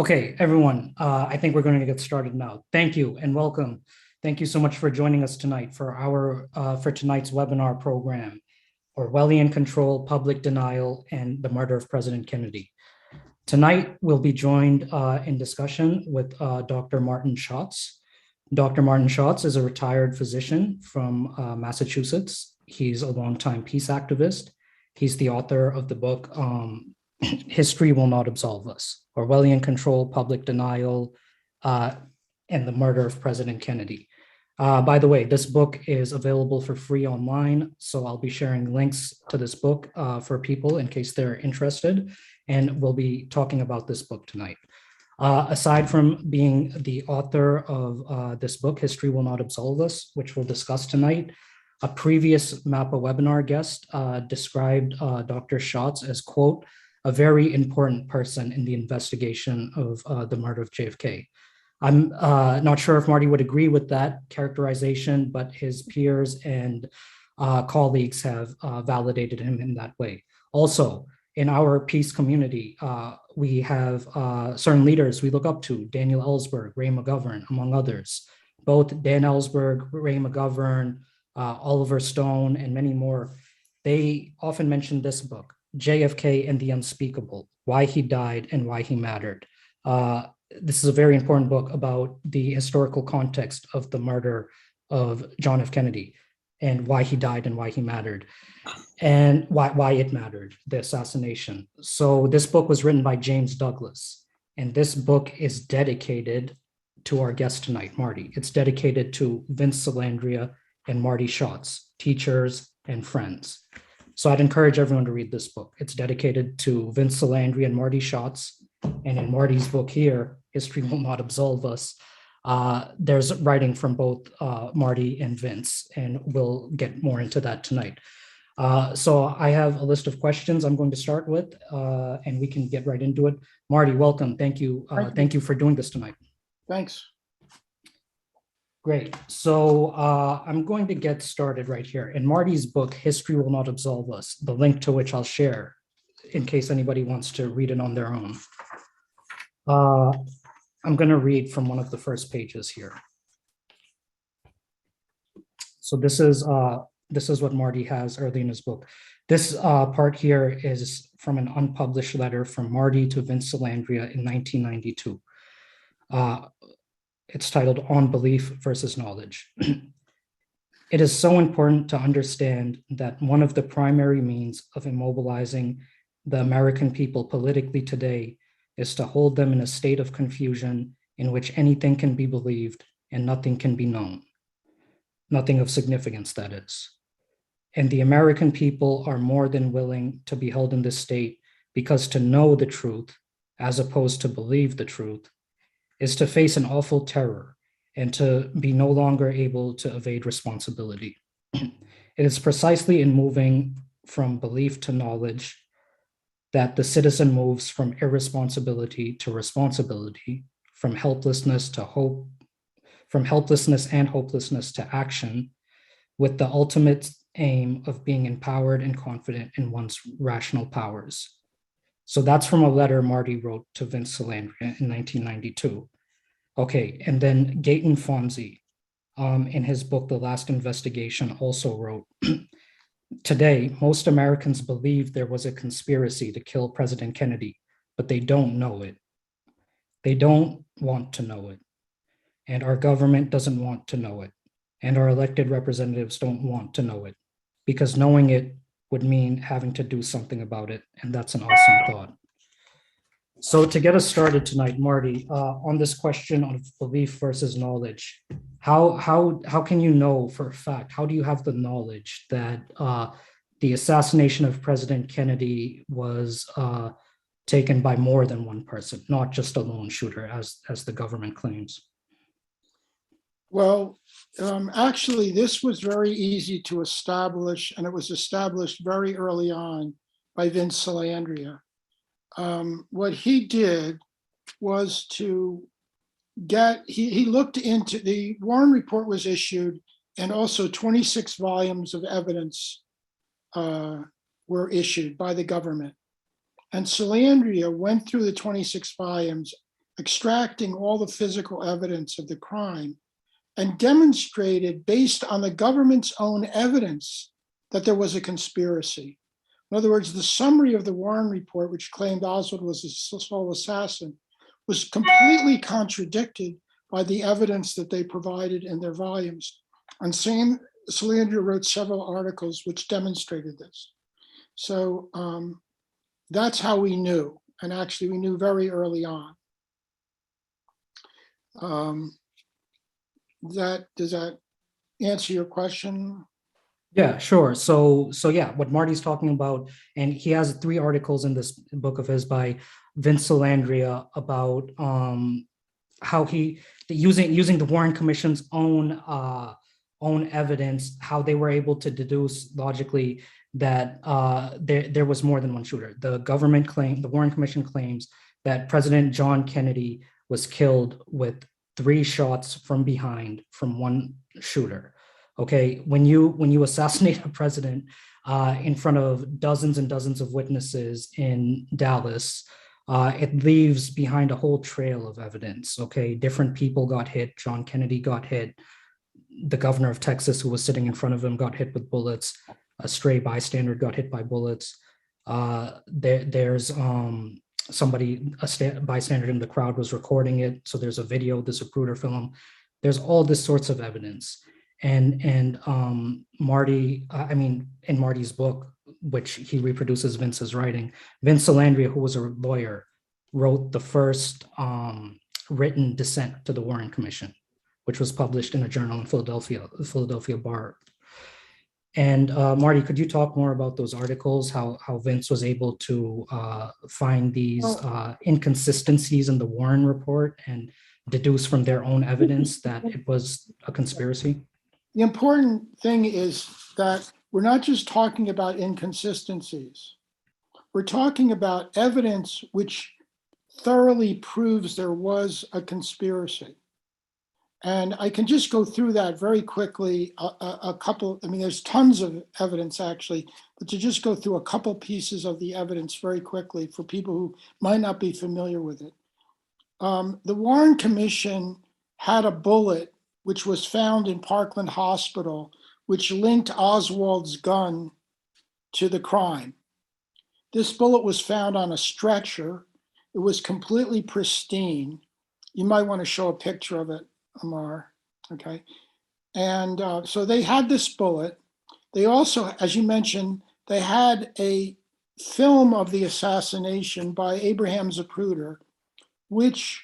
Okay, everyone, I think we're going to get started now. Thank you and welcome. Thank you so much for joining us tonight for tonight's webinar program, Orwellian Control, Public Denial, and the Murder of President Kennedy. Tonight, we'll be joined in discussion with Dr. Martin Schatz. Dr. Martin Schatz is a retired physician from Massachusetts. He's a longtime peace activist. He's the author of the book, History Will Not Absolve Us, Orwellian Control, Public Denial, and the Murder of President Kennedy. By the way, this book is available for free online, so I'll be sharing links to this book for people in case they're interested, and we'll be talking about this book tonight. Aside from being the author of this book, History Will Not Absolve Us, which we'll discuss tonight, a previous MAPA webinar guest described Dr. Schatz as, quote, a very important person in the investigation of the murder of JFK. I'm not sure if Marty would agree with that characterization, but his peers and colleagues have validated him in that way. Also, in our peace community, we have certain leaders we look up to, Daniel Ellsberg, Ray McGovern, among others. Both Dan Ellsberg, Ray McGovern, Oliver Stone, and many more, they often mention this book, JFK and the Unspeakable, Why He Died and Why He Mattered. This is a very important book about the historical context of the murder of John F. Kennedy and why he died and why he mattered and why it mattered, the assassination. So this book was written by James Douglas, and this book is dedicated to our guest tonight, Marty. It's dedicated to Vince Salandria and Marty Schatz, teachers and friends. So I'd encourage everyone to read this book. It's dedicated to Vince Salandria and Marty Schatz. And in Marty's book here, History Will Not Absolve Us, there's writing from both Marty and Vince, and we'll get more into that tonight. So I have a list of questions I'm going to start with, and we can get right into it. Marty, welcome. Thank you. Thank you for doing this tonight. Thanks. Great. So I'm going to get started right here. In Marty's book, History Will Not Absolve Us, the link to which I'll share in case anybody wants to read it on their own. I'm going to read from one of the first pages here. So this is what Marty has early in his book. This part here is from an unpublished letter from Marty to Vince Salandria in 1992. It's titled On Belief versus Knowledge. It is so important to understand that one of the primary means of immobilizing the American people politically today is to hold them in a state of confusion in which anything can be believed and nothing can be known. Nothing of significance, that is. And the American people are more than willing to be held in this state because to know the truth, as opposed to believe the truth, is to face an awful terror and to be no longer able to evade responsibility. It is precisely in moving from belief to knowledge that the citizen moves from irresponsibility to responsibility, from helplessness to hope, from helplessness and hopelessness to action, with the ultimate aim of being empowered and confident in one's rational powers. So that's from a letter Marty wrote to Vince Salandria in 1992. Okay, and then Gayton Fonzie, in his book, The Last Investigation, also wrote, today, most Americans believe there was a conspiracy to kill President Kennedy, but they don't know it. They don't want to know it. And our government doesn't want to know it. And our elected representatives don't want to know it, because knowing it would mean having to do something about it. And that's an awesome thought. So to get us started tonight, Marty, on this question of belief versus knowledge, how can you know for a fact, how do you have the knowledge that the assassination of President Kennedy was taken by more than one person, not just a lone shooter, as the government claims? Well, actually, this was very easy to establish, and it was established very early on by Vince Salandria. What he did was to he looked into, the Warren Report was issued, and also 26 volumes of evidence were issued by the government. And Salandria went through the 26 volumes, extracting all the physical evidence of the crime, and demonstrated, based on the government's own evidence, that there was a conspiracy. In other words, the summary of the Warren report, which claimed Oswald was the sole assassin, was completely contradicted by the evidence that they provided in their volumes. And Salandra wrote several articles which demonstrated this. So that's how we knew. And actually, we knew very early on. Does that answer your question? Yeah, sure. So yeah, what Marty's talking about, and he has 3 articles in this book of his by Vince Salandria about how he using the Warren Commission's own evidence, how they were able to deduce logically that there was more than one shooter. The Warren Commission claims that President John Kennedy was killed with 3 shots from behind from one shooter. Okay, when you assassinate a president in front of dozens and dozens of witnesses in Dallas, it leaves behind a whole trail of evidence. Okay, different people got hit. John Kennedy got hit. The governor of Texas, who was sitting in front of him, got hit with bullets. A stray bystander got hit by bullets. There's somebody, a bystander in the crowd, was recording it. So there's a video, there's a Zapruder film. There's all this sorts of evidence. And Marty, in Marty's book, which he reproduces Vince's writing, Vince Salandria, who was a lawyer, wrote the first written dissent to the Warren Commission, which was published in a journal in Philadelphia, the Philadelphia Bar. And Marty, could you talk more about those articles, how Vince was able to find these inconsistencies in the Warren report and deduce from their own evidence that it was a conspiracy? The important thing is that we're not just talking about inconsistencies. We're talking about evidence which thoroughly proves there was a conspiracy. And I can just go through that very quickly. A couple, there's tons of evidence actually, but to just go through a couple pieces of the evidence very quickly for people who might not be familiar with it. The Warren Commission had a bullet which was found in Parkland Hospital, which linked Oswald's gun to the crime. This bullet was found on a stretcher. It was completely pristine. You might want to show a picture of it, Amar, okay? And so they had this bullet. They also, as you mentioned, they had a film of the assassination by Abraham Zapruder, which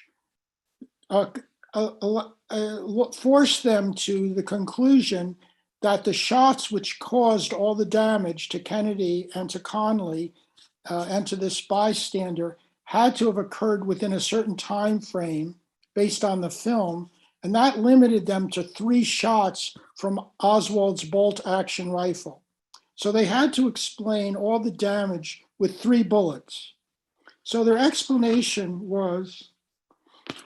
forced them to the conclusion that the shots which caused all the damage to Kennedy and to Connally and to this bystander had to have occurred within a certain time frame based on the film, and that limited them to 3 shots from Oswald's bolt-action rifle. So they had to explain all the damage with 3 bullets. So their explanation was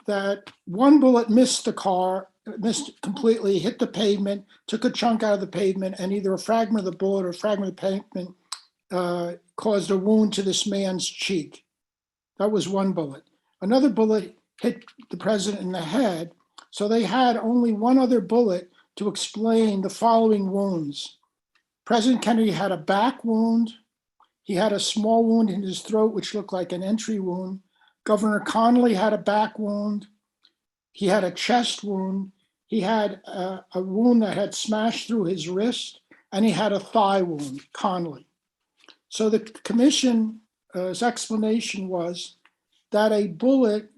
that one bullet missed the car, missed completely, hit the pavement, took a chunk out of the pavement, and either a fragment of the bullet or a fragment of the pavement caused a wound to this man's cheek. That was one bullet. Another bullet hit the president in the head, so they had only one other bullet to explain the following wounds. President Kennedy had a back wound. He had a small wound in his throat, which looked like an entry wound. Governor Connally had a back wound. He had a chest wound. He had a wound that had smashed through his wrist, and he had a thigh wound, Connally. So the commission's explanation was that a bullet,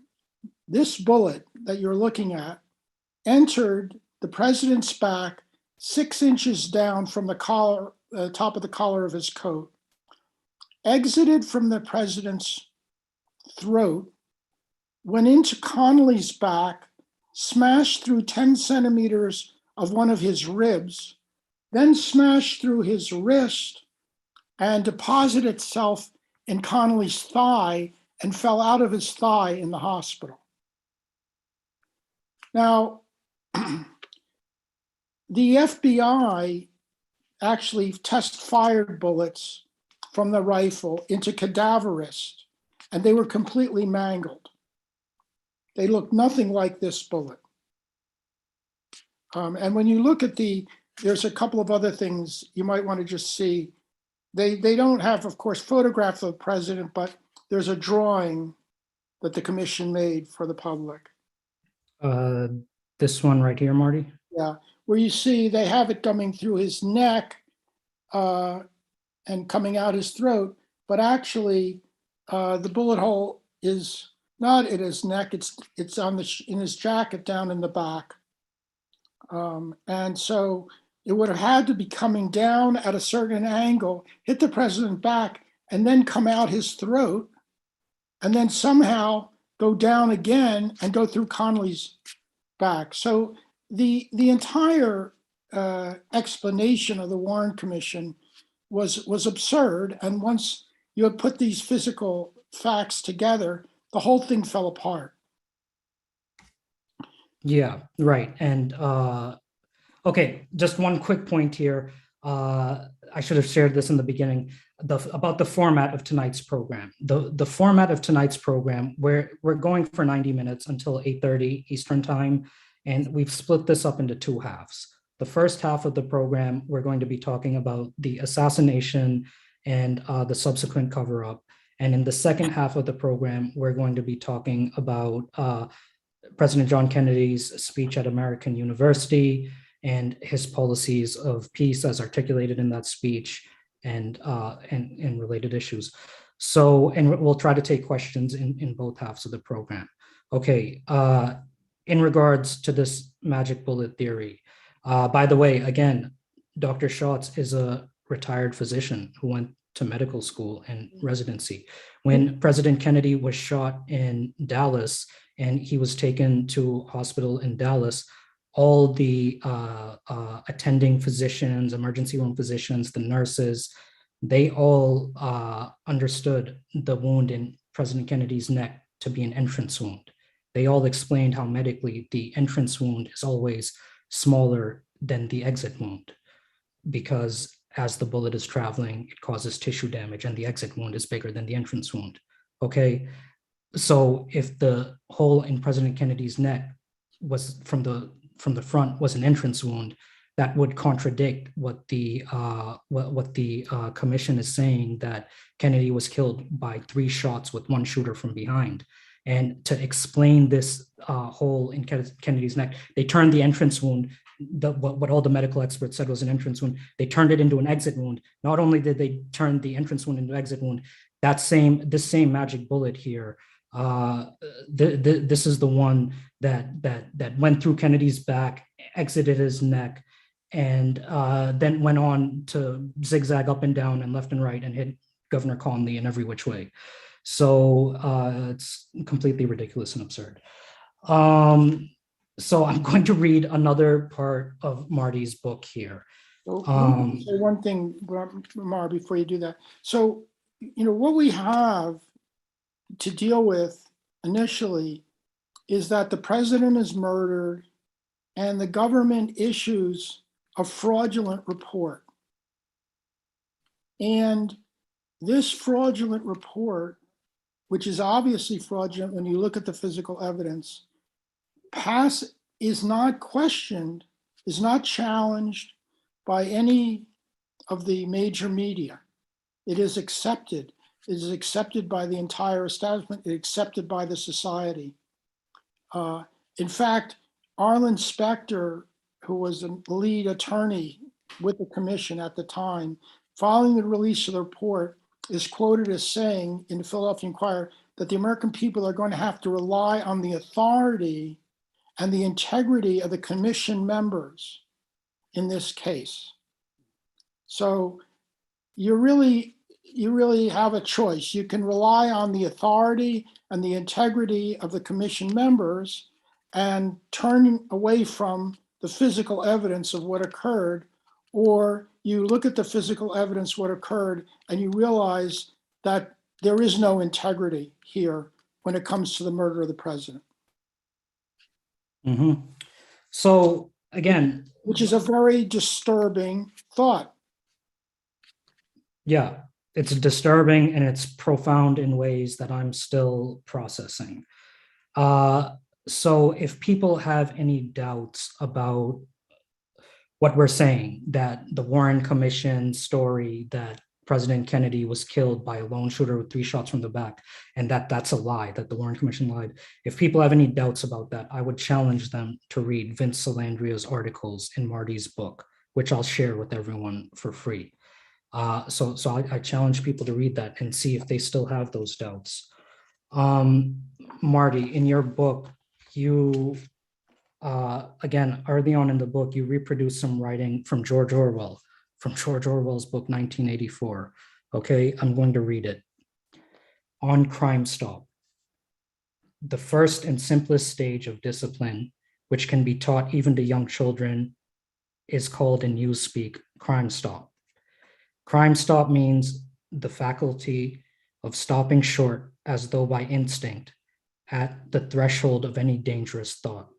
this bullet that you're looking at, entered the president's back 6 inches down from the collar, top of the collar of his coat, exited from the president's throat, went into Connally's back, smashed through 10 centimeters of one of his ribs, then smashed through his wrist and deposited itself in Connally's thigh and fell out of his thigh in the hospital. Now, the FBI actually test-fired bullets from the rifle into cadaverists, and they were completely mangled. They look nothing like this bullet. And when you look at there's a couple of other things you might want to just see. They don't have, of course, photographs of the president, but there's a drawing that the commission made for the public. This one right here, Marty. Yeah, where you see they have it coming through his neck and coming out his throat, but actually the bullet hole is not in his neck, it's on in his jacket down in the back. And so it would have had to be coming down at a certain angle, hit the president back, and then come out his throat, and then somehow go down again and go through Connolly's back. So the entire explanation of the Warren Commission was absurd. And once you had put these physical facts together, the whole thing fell apart. Yeah, right. And okay, just one quick point here. I should have shared this in the beginning about the format of tonight's program. The format of tonight's program, where we're going for 90 minutes until 8:30 Eastern time, and we've split this up into two halves. The first half of the program, we're going to be talking about the assassination and the subsequent cover-up. And in the second half of the program, we're going to be talking about President John Kennedy's speech at American University and his policies of peace as articulated in that speech and related issues. So, and we'll try to take questions in both halves of the program. Okay, in regards to this magic bullet theory, by the way, again, Dr. Schatz is a retired physician who went to medical school and residency. When President Kennedy was shot in Dallas and he was taken to hospital in Dallas, all the attending physicians, emergency room physicians, the nurses, they all understood the wound in President Kennedy's neck to be an entrance wound. They all explained how medically the entrance wound is always smaller than the exit wound, because as the bullet is traveling, it causes tissue damage, and the exit wound is bigger than the entrance wound. Okay, so if the hole in President Kennedy's neck was from the front was an entrance wound, that would contradict what the commission is saying, that Kennedy was killed by 3 shots with 1 shooter from behind. And to explain this hole in Kennedy's neck, they turned the entrance wound, what all the medical experts said was an entrance wound, they turned it into an exit wound. Not only did they turn the entrance wound into an exit wound, this same magic bullet here, this is the one that went through Kennedy's back, exited his neck, and then went on to zigzag up and down and left and right and hit Governor Conley in every which way. So it's completely ridiculous and absurd. So I'm going to read another part of Marty's book here. So say one thing, Mar, before you do that. So, what we have to deal with initially is that the president is murdered and the government issues a fraudulent report. And this fraudulent report, which is obviously fraudulent when you look at the physical evidence, is not questioned, is not challenged by any of the major media. It is accepted. It is accepted by the entire establishment. It's accepted by the society. In fact, Arlen Specter, who was the lead attorney with the commission at the time, following the release of the report, is quoted as saying in the Philadelphia Inquirer that the American people are going to have to rely on the authority and the integrity of the commission members in this case. So you really have a choice. You can rely on the authority and the integrity of the commission members and turn away from the physical evidence of what occurred, or you look at the physical evidence, what occurred, and you realize that there is no integrity here when it comes to the murder of the president. Mm-hmm. So again, which is a very disturbing thought. Yeah, it's disturbing and it's profound in ways that I'm still processing. So if people have any doubts about what we're saying, that the Warren Commission story that President Kennedy was killed by a lone shooter with 3 shots from the back, and that that's a lie, that the Warren Commission lied. If people have any doubts about that, I would challenge them to read Vince Salandria's articles in Marty's book, which I'll share with everyone for free. So I challenge people to read that and see if they still have those doubts. Marty, in your book, you again, early on in the book, you reproduce some writing from George Orwell, from George Orwell's book 1984. Okay, I'm going to read it. On Crime Stop. The first and simplest stage of discipline, which can be taught even to young children, is called in newspeak Crime Stop. Crime Stop means the faculty of stopping short as though by instinct at the threshold of any dangerous thought.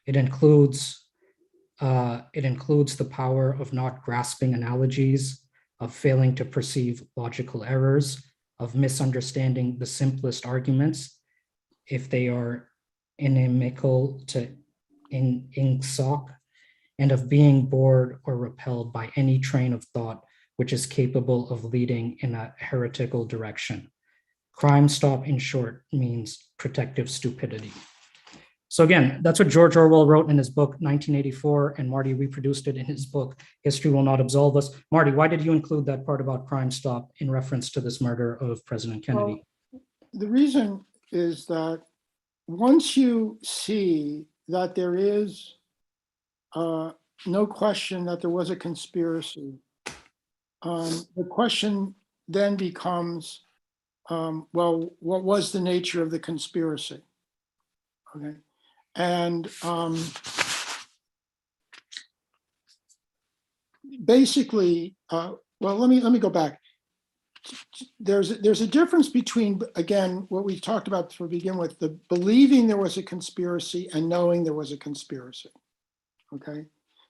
It includes the power of not grasping analogies, of failing to perceive logical errors, of misunderstanding the simplest arguments if they are inimical to ingsoc, and of being bored or repelled by any train of thought which is capable of leading in a heretical direction. Crime Stop, in short, means protective stupidity. So again, that's what George Orwell wrote in his book, 1984, and Marty reproduced it in his book, History Will Not Absolve Us. Marty, why did you include that part about Crime Stop in reference to this murder of President Kennedy? Well, the reason is that once you see that there is no question that there was a conspiracy, the question then becomes, well, what was the nature of the conspiracy? Okay. And basically, well, let me go back. There's a difference between, again, what we talked about to begin with, the believing there was a conspiracy and knowing there was a conspiracy. Okay.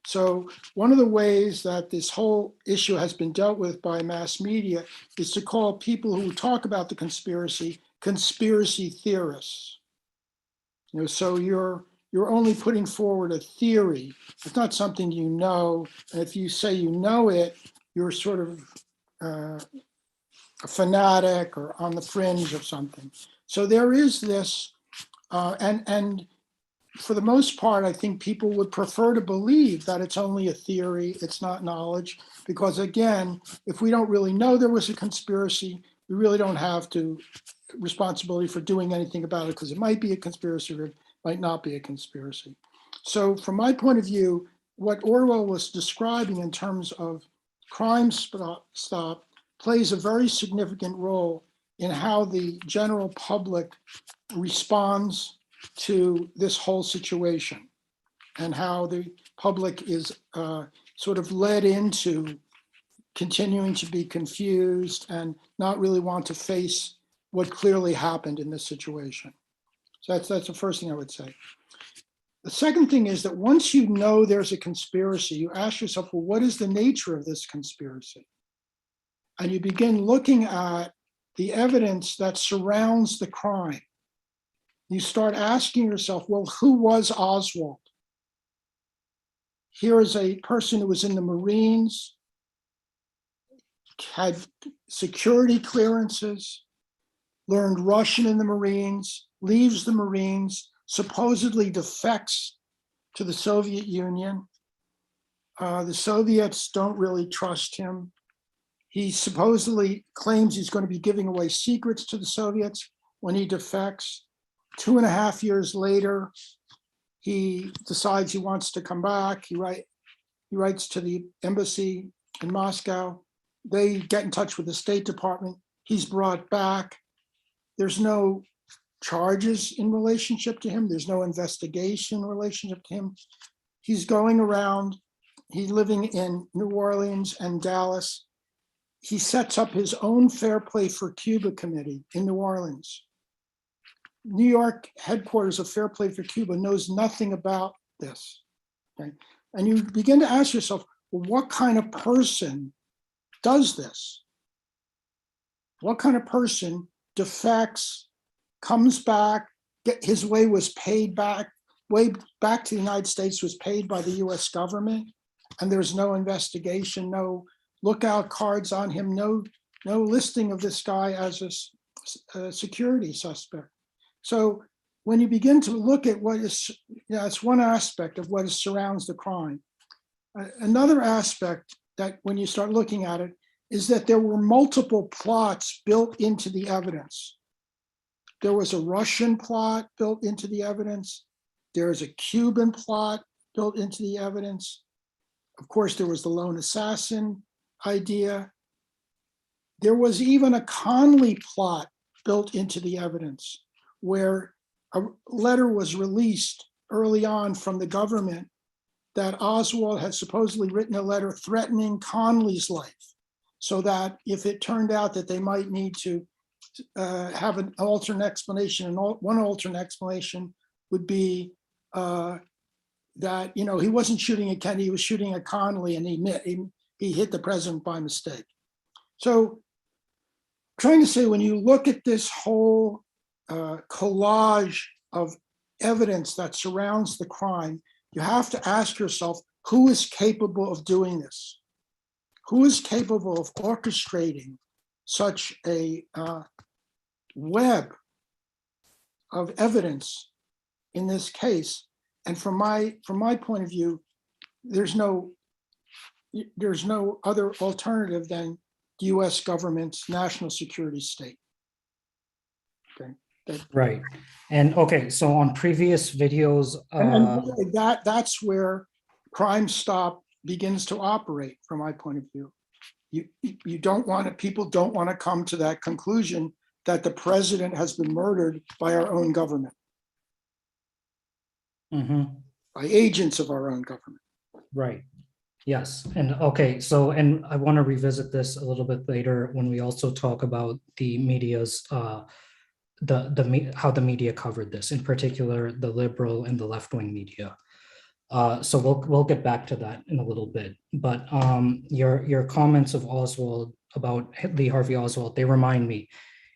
So one of the ways that this whole issue has been dealt with by mass media is to call people who talk about the conspiracy theorists. You know, so you're only putting forward a theory. It's not something you know. And if you say you know it, you're sort of a fanatic or on the fringe of something. So there is this, and for the most part, I think people would prefer to believe that it's only a theory, it's not knowledge, because again, if we don't really know there was a conspiracy, we really don't have to responsibility for doing anything about it, because it might be a conspiracy or it might not be a conspiracy. So from my point of view, what Orwell was describing in terms of Crime Stop plays a very significant role in how the general public responds to this whole situation, and how the public is sort of led into continuing to be confused and not really want to face what clearly happened in this situation. So that's the first thing I would say. The second thing is that once you know there's a conspiracy, you ask yourself, well, what is the nature of this conspiracy? And you begin looking at the evidence that surrounds the crime. You start asking yourself, well, who was Oswald? Here is a person who was in the Marines, had security clearances, learned Russian in the Marines, leaves the Marines, supposedly defects to the Soviet Union. The Soviets don't really trust him. He supposedly claims he's going to be giving away secrets to the Soviets when he defects. 2.5 years later, he decides he wants to come back. He writes to the embassy in Moscow. They get in touch with the State Department. He's brought back. There's no charges in relationship to him. There's no investigation in relationship to him. He's going around. He's living in New Orleans and Dallas. He sets up his own Fair Play for Cuba committee in New Orleans. New York headquarters of Fair Play for Cuba knows nothing about this. Okay? And you begin to ask yourself, well, what kind of person does this? What kind of person defects, comes back, his way was paid back, way back to the United States was paid by the US government, and there's no investigation, no lookout cards on him, no listing of this guy as a security suspect. So when you begin to look at what is, it's one aspect of what surrounds the crime. Another aspect that when you start looking at it is that there were multiple plots built into the evidence. There was a Russian plot built into the evidence. There is a Cuban plot built into the evidence. Of course, there was the lone assassin idea. There was even a Conley plot built into the evidence, where a letter was released early on from the government that Oswald had supposedly written a letter threatening Conley's life, so that if it turned out that they might need to have an alternate explanation, and one alternate explanation would be that he wasn't shooting at Kennedy, he was shooting at Conley, and he hit the president by mistake. So, trying to say, when you look at this whole collage of evidence that surrounds the crime, you have to ask yourself, who is capable of doing this? Who is capable of orchestrating such a web of evidence in this case? And from my point of view, there's no other alternative than the U.S. government's national security state. Okay. Right. And okay, so on previous videos, and that's where Crime Stop begins to operate, from my point of view. You don't want it, people don't want to come to that conclusion that the president has been murdered by our own government, by agents of our own government. Right. Yes. And okay, so, and I want to revisit this a little bit later when we also talk about the media's how the media covered this, in particular the liberal and the left-wing media. So we'll get back to that in a little bit. But your comments of Oswald, about Lee Harvey Oswald, they remind me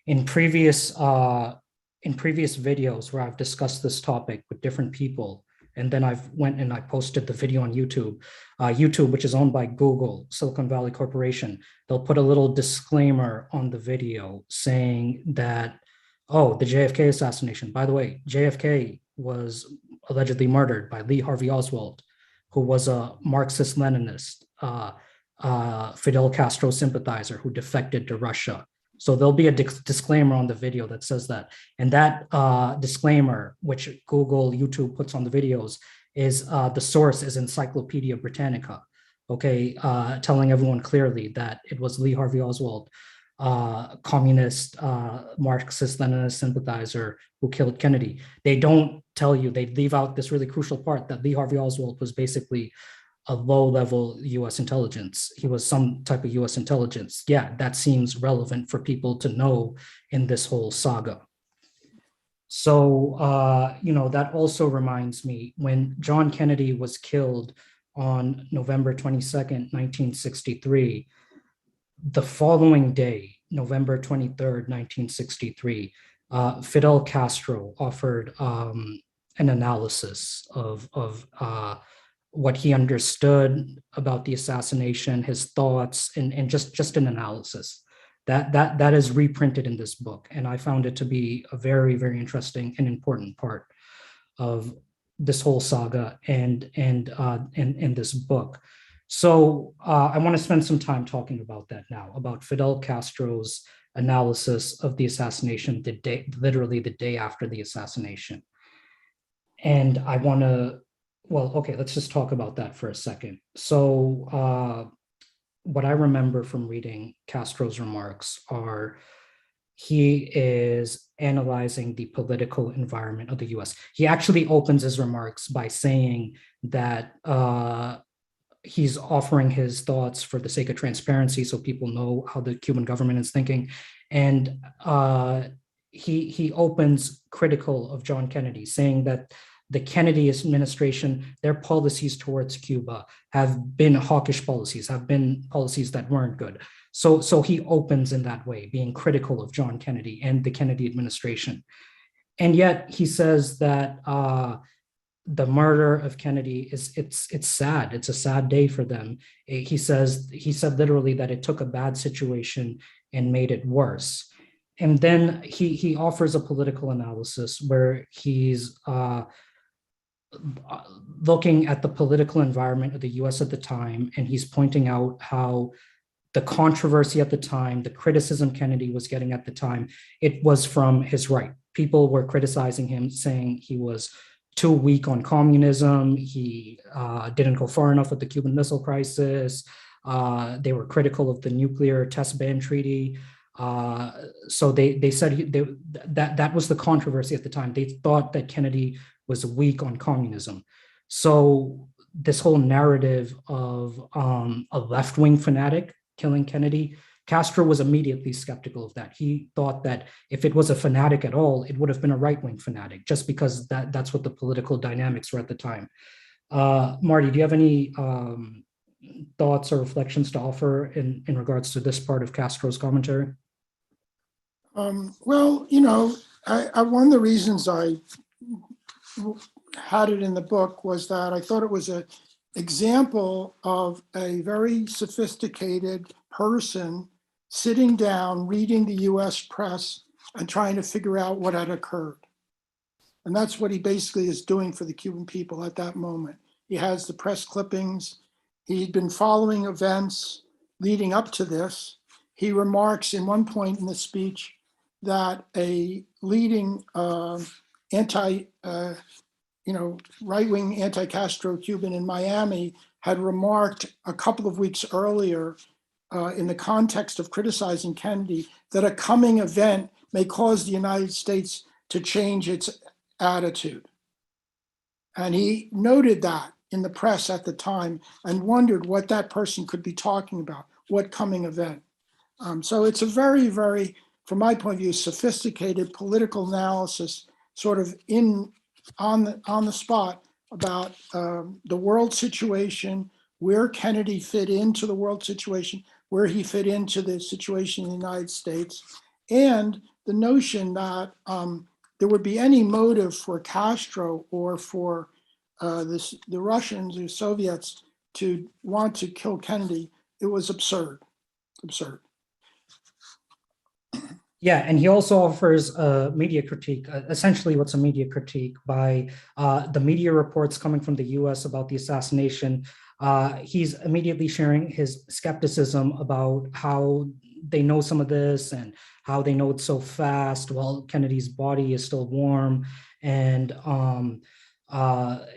in previous videos where I've discussed this topic with different people, and then I've went and I posted the video on YouTube. YouTube, which is owned by Google, Silicon Valley Corporation, they'll put a little disclaimer on the video saying that, oh, the JFK assassination. By the way, JFK was allegedly murdered by Lee Harvey Oswald, who was a Marxist-Leninist, Fidel Castro sympathizer who defected to Russia. So there'll be a disclaimer on the video that says that. And that disclaimer, which Google, YouTube puts on the videos, is the source is Encyclopedia Britannica, okay, telling everyone clearly that it was Lee Harvey Oswald, communist, Marxist-Leninist sympathizer who killed Kennedy. They don't tell you, they leave out this really crucial part that Lee Harvey Oswald was basically a low-level US intelligence. He was some type of US intelligence. Yeah, that seems relevant for people to know in this whole saga. So, that also reminds me, when John Kennedy was killed on November 22nd, 1963, the following day, November 23rd, 1963, Fidel Castro offered an analysis of what he understood about the assassination, his thoughts, and just an analysis. That is reprinted in this book, and I found it to be a very, very interesting and important part of this whole saga and this book. So I want to spend some time talking about that now, about Fidel Castro's analysis of the assassination, literally the day after the assassination. And I want to, well, okay, let's just talk about that for a second. So what I remember from reading Castro's remarks are, he is analyzing the political environment of the US. He actually opens his remarks by saying that he's offering his thoughts for the sake of transparency, so people know how the Cuban government is thinking. And he opens critical of John Kennedy, saying that the Kennedy administration, their policies towards Cuba have been hawkish policies, have been policies that weren't good. So he opens in that way, being critical of John Kennedy and the Kennedy administration. And yet he says that the murder of Kennedy it's sad. It's a sad day for them. He said literally that it took a bad situation and made it worse. And then he offers a political analysis where he's looking at the political environment of the US at the time, and he's pointing out how the controversy at the time, the criticism Kennedy was getting at the time, it was from his right. People were criticizing him, saying he was too weak on communism. He didn't go far enough with the Cuban Missile Crisis. They were critical of the nuclear test ban treaty. So they said that was the controversy at the time. They thought that Kennedy was weak on communism. So this whole narrative of a left-wing fanatic killing Kennedy, Castro was immediately skeptical of that. He thought that if it was a fanatic at all, it would have been a right-wing fanatic, just because that's what the political dynamics were at the time. Marty, do you have any thoughts or reflections to offer in regards to this part of Castro's commentary? Well, one of the reasons I had it in the book was that I thought it was an example of a very sophisticated person sitting down, reading the US press and trying to figure out what had occurred. And that's what he basically is doing for the Cuban people at that moment. He has the press clippings. He'd been following events leading up to this. He remarks in one point in the speech that a leading right-wing anti-Castro Cuban in Miami had remarked a couple of weeks earlier in the context of criticizing Kennedy that a coming event may cause the United States to change its attitude. And he noted that in the press at the time and wondered what that person could be talking about, what coming event. So it's a very, very, from my point of view, sophisticated political analysis, sort of on the spot about the world situation, where Kennedy fit into the world situation, where he fit into the situation in the United States, and the notion that there would be any motive for Castro or for the Russians or Soviets to want to kill Kennedy. It was absurd. Yeah, and he also offers a media critique. Essentially, what's a media critique by the media reports coming from the US about the assassination. He's immediately sharing his skepticism about how they know some of this and how they know it's so fast while Kennedy's body is still warm. And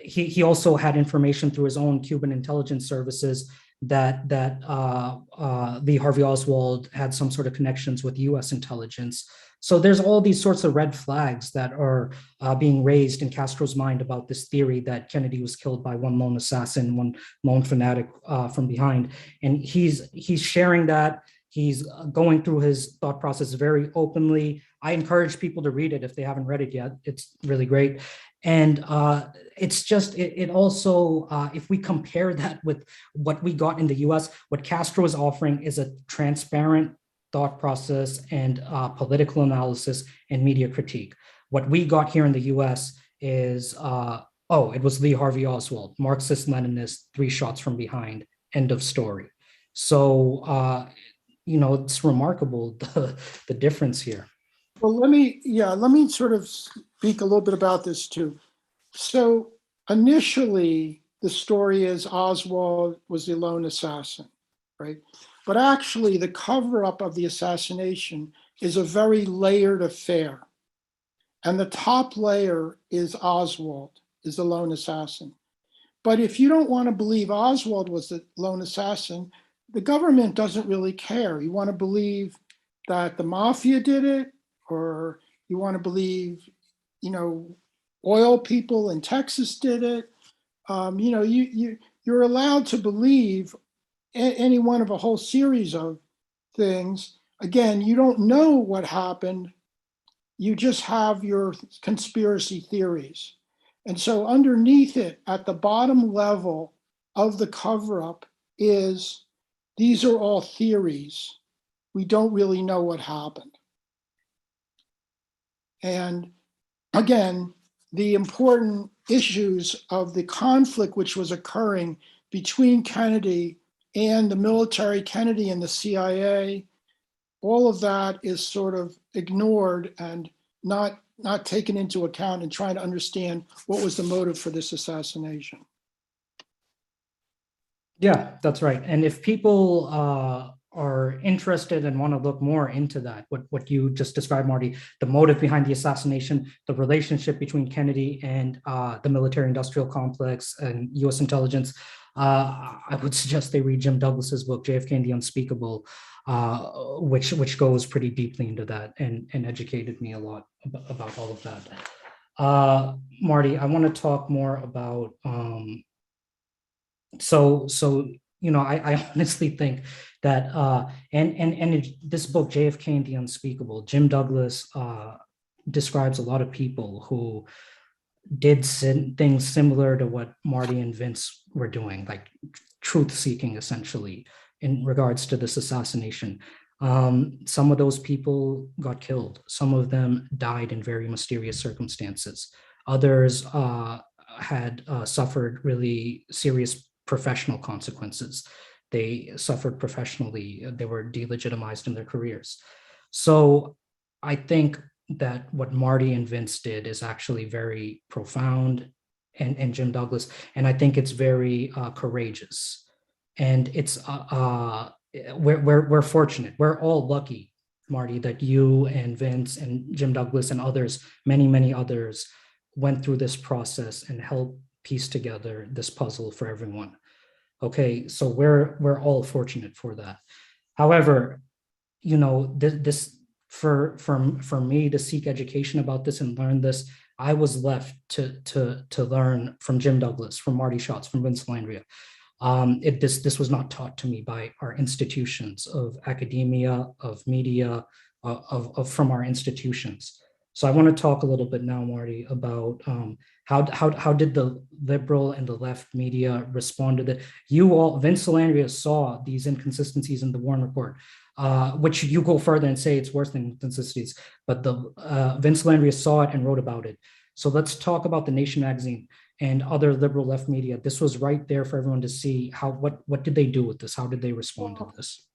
he also had information through his own Cuban intelligence services that Lee Harvey Oswald had some sort of connections with U.S. intelligence. So there's all these sorts of red flags that are being raised in Castro's mind about this theory that Kennedy was killed by one lone assassin, one lone fanatic from behind. And he's sharing that. He's going through his thought process very openly. I encourage people to read it if they haven't read it yet. It's really great. And it's just, it also, if we compare that with what we got in the US, what Castro is offering is a transparent thought process and political analysis and media critique. What we got here in the US is, it was Lee Harvey Oswald, Marxist-Leninist, 3 shots from behind, end of story. So, it's remarkable, the difference here. Well, let me sort of speak a little bit about this too. So initially, the story is Oswald was the lone assassin, right? But actually, the cover-up of the assassination is a very layered affair. And the top layer is Oswald, is the lone assassin. But if you don't want to believe Oswald was the lone assassin, the government doesn't really care. You want to believe that the mafia did it, or you want to believe, oil people in Texas did it. You're allowed to believe any one of a whole series of things. Again, you don't know what happened. You just have your conspiracy theories. And so underneath it, at the bottom level of the cover-up is, these are all theories. We don't really know what happened. And again, the important issues of the conflict which was occurring between Kennedy and the military, Kennedy and the CIA, all of that is sort of ignored and not taken into account in trying to understand what was the motive for this assassination. Yeah, that's right. And if people are interested and want to look more into that, what you just described, Marty, the motive behind the assassination, the relationship between Kennedy and the military-industrial complex and U.S. intelligence, I would suggest they read Jim Douglas's book, JFK and the Unspeakable, which goes pretty deeply into that and educated me a lot about all of that. Marty, I want to talk more about so I honestly think that and in this book, JFK and the Unspeakable, Jim Douglas describes a lot of people who did things similar to what Marty and Vince were doing, like truth seeking essentially in regards to this assassination. Some of those people got killed. Some of them died in very mysterious circumstances. Others had suffered really serious professional consequences. They suffered professionally. They were delegitimized in their careers. So I think that what Marty and Vince did is actually very profound, and Jim Douglas, and I think it's very courageous. And it's we're fortunate. We're all lucky, Marty, that you and Vince and Jim Douglas and others, many others, went through this process and helped piece together this puzzle for everyone. Okay, so we're all fortunate for that. However, this for me to seek education about this and learn this, I was left to learn from Jim Douglas, from Marty Schatz, from Vince Landria. This was not taught to me by our institutions of academia, of media, from our institutions. So I want to talk a little bit now, Marty, about how did the liberal and the left media respond to that? You all, Vince Landria saw these inconsistencies in the Warren Report, which you go further and say it's worse than inconsistencies, but the Vince Landria saw it and wrote about it. So let's talk about the Nation magazine and other liberal left media. This was right there for everyone to see. What did they do with this? How did they respond to this?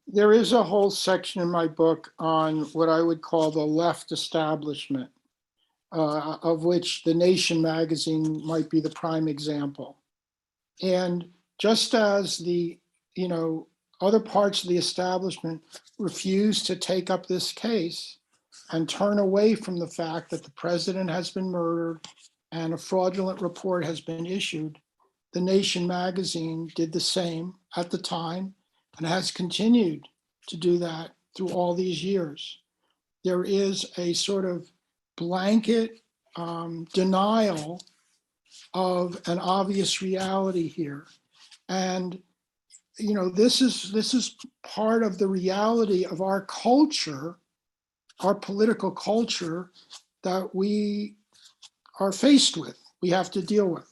There is a whole section in my book on what I would call the left establishment, of which the Nation magazine might be the prime example. And just as the other parts of the establishment refuse to take up this case and turn away from the fact that the president has been murdered and a fraudulent report has been issued, the Nation magazine did the same at the time and has continued to do that through all these years. There is a sort of blanket denial of an obvious reality here. And this is part of the reality of our culture, our political culture, that we are faced with, we have to deal with.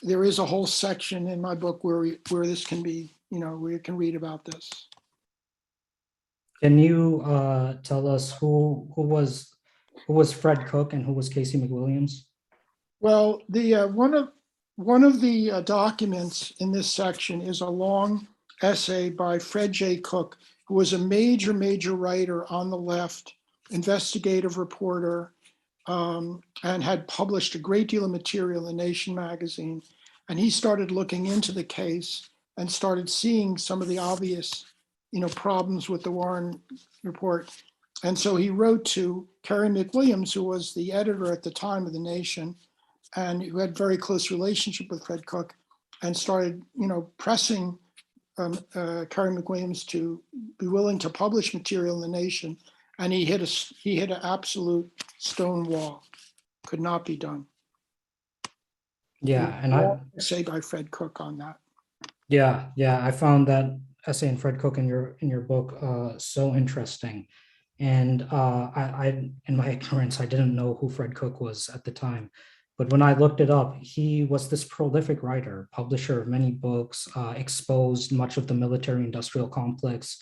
There is a whole section in my book where this can be, where you can read about this. Can you tell us who was Fred Cook and who was Casey McWilliams? Well, the one of the documents in this section is a long essay by Fred J. Cook, who was a major writer on the left, investigative reporter, and had published a great deal of material in Nation magazine. And he started looking into the case and started seeing some of the obvious, problems with the Warren report. And so he wrote to Kerry McWilliams, who was the editor at the time of the Nation, and who had very close relationship with Fred Cook, and started, pressing Kerry McWilliams to be willing to publish material in the Nation. And he hit an absolute stone wall. Could not be done. Yeah, and I say by Fred Cook on that. Yeah, I found that essay in Fred Cook in your book so interesting, and I in my ignorance I didn't know who Fred Cook was at the time, but when I looked it up, he was this prolific writer, publisher of many books, exposed much of the military-industrial complex,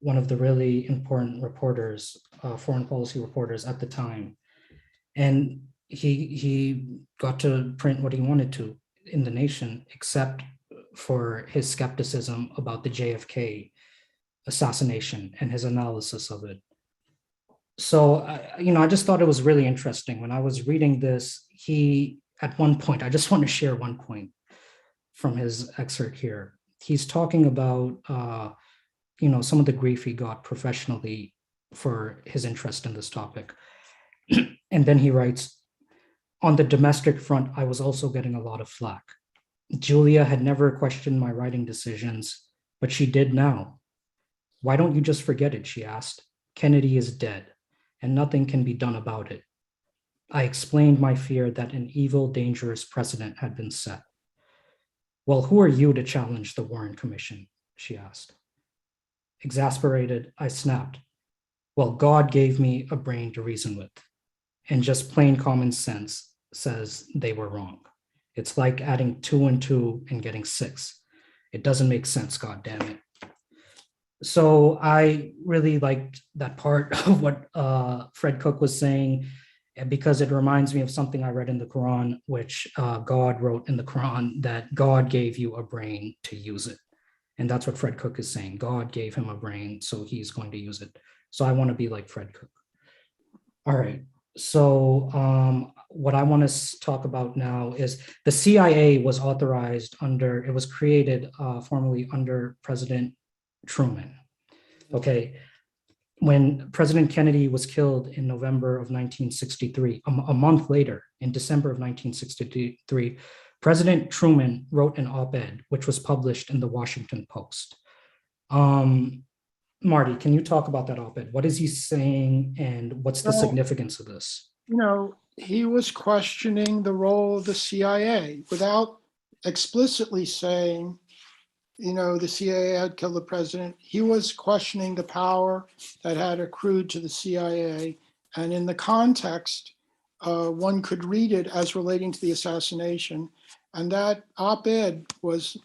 one of the really important reporters, foreign policy reporters at the time. And he got to print what he wanted to in the Nation, except for his skepticism about the JFK assassination and his analysis of it. So, I just thought it was really interesting when I was reading this. At one point, I just want to share one point from his excerpt here. He's talking about, some of the grief he got professionally for his interest in this topic. And then he writes, on the domestic front, I was also getting a lot of flack. Julia had never questioned my writing decisions, but she did now. Why don't you just forget it, she asked. Kennedy is dead, and nothing can be done about it. I explained my fear that an evil, dangerous precedent had been set. Well, who are you to challenge the Warren Commission? She asked. Exasperated, I snapped. Well, God gave me a brain to reason with, and just plain common sense says they were wrong. It's like adding 2 and 2 and getting 6. It doesn't make sense, God damn it. So I really liked that part of what Fred Cook was saying, because it reminds me of something I read in the Quran, which God wrote in the Quran, that God gave you a brain to use it. And that's what Fred Cook is saying. God gave him a brain, so he's going to use it. So I want to be like Fred Cook. All right. So what I want to talk about now is the CIA was it was created formally under President Truman. Okay. When President Kennedy was killed in November of 1963, a month later, in December of 1963, President Truman wrote an op-ed, which was published in the Washington Post. Marty, can you talk about that op-ed? What is he saying, and what's the significance of this? He was questioning the role of the CIA without explicitly saying, the CIA had killed the president. He was questioning the power that had accrued to the CIA. And in the context, one could read it as relating to the assassination. And that op-ed was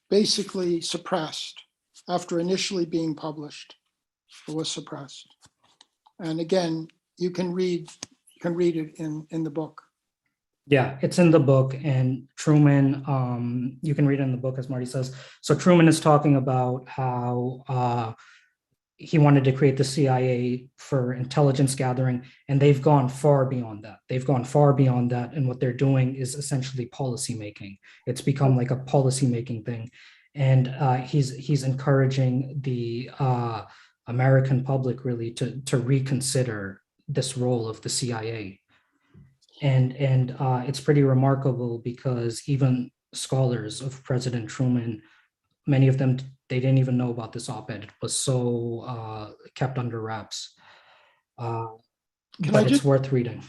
basically suppressed after initially being published. It was suppressed. And again, you can read it in the book. Yeah, it's in the book, and Truman, you can read it in the book, as Marty says. So Truman is talking about how he wanted to create the CIA for intelligence gathering, and they've gone far beyond that. And what they're doing is essentially policy making. It's become like a policy making thing. And he's encouraging the American public really to reconsider this role of the CIA. And it's pretty remarkable because even scholars of President Truman, many of them, they didn't even know about this op-ed. It was so kept under wraps. But it's worth reading.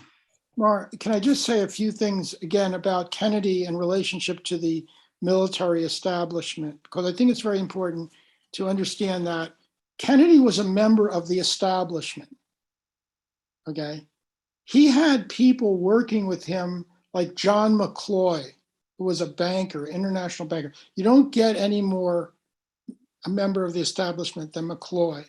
Mark, can I just say a few things again about Kennedy in relationship to the military establishment? Because I think it's very important to understand that Kennedy was a member of the establishment, okay? He had people working with him like John McCloy, who was a banker, international banker. You don't get any more a member of the establishment than McCloy.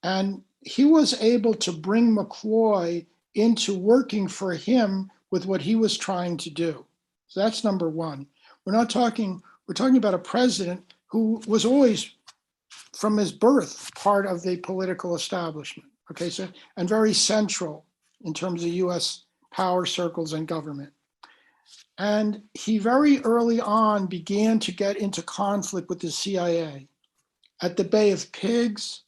And he was able to bring McCloy into working for him with what he was trying to do. So that's number one. We're talking about a president who was always, from his birth, part of the political establishment. Okay, so, and very central in terms of US power circles and government. And he very early on began to get into conflict with the CIA. At the Bay of Pigs,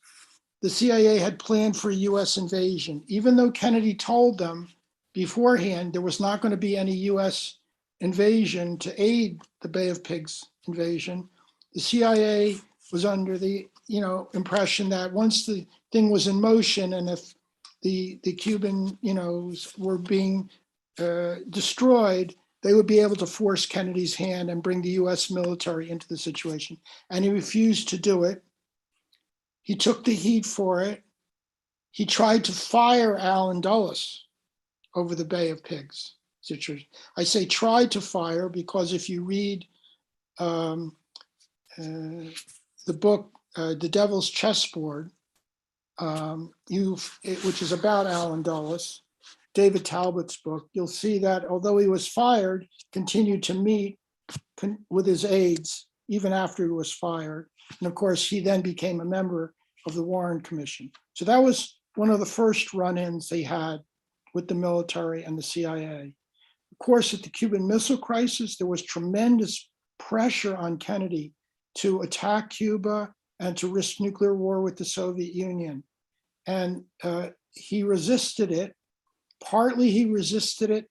the CIA had planned for a US invasion. Even though Kennedy told them beforehand there was not going to be any US invasion to aid the Bay of Pigs invasion, the CIA was under the impression that once the thing was in motion, and if the Cuban were being destroyed, they would be able to force Kennedy's hand and bring the US military into the situation. And he refused to do it. He took the heat for it. He tried to fire Allen Dulles over the Bay of Pigs situation. I say tried to fire because if you read the book The Devil's Chessboard, which is about Allen Dulles, David Talbot's book, you'll see that although he was fired, continued to meet with his aides even after he was fired. And of course, he then became a member of the Warren Commission. So that was one of the first run-ins they had with the military and the CIA. Of course, at the Cuban Missile Crisis, there was tremendous pressure on Kennedy to attack Cuba and to risk nuclear war with the Soviet Union. And he resisted it. Partly he resisted it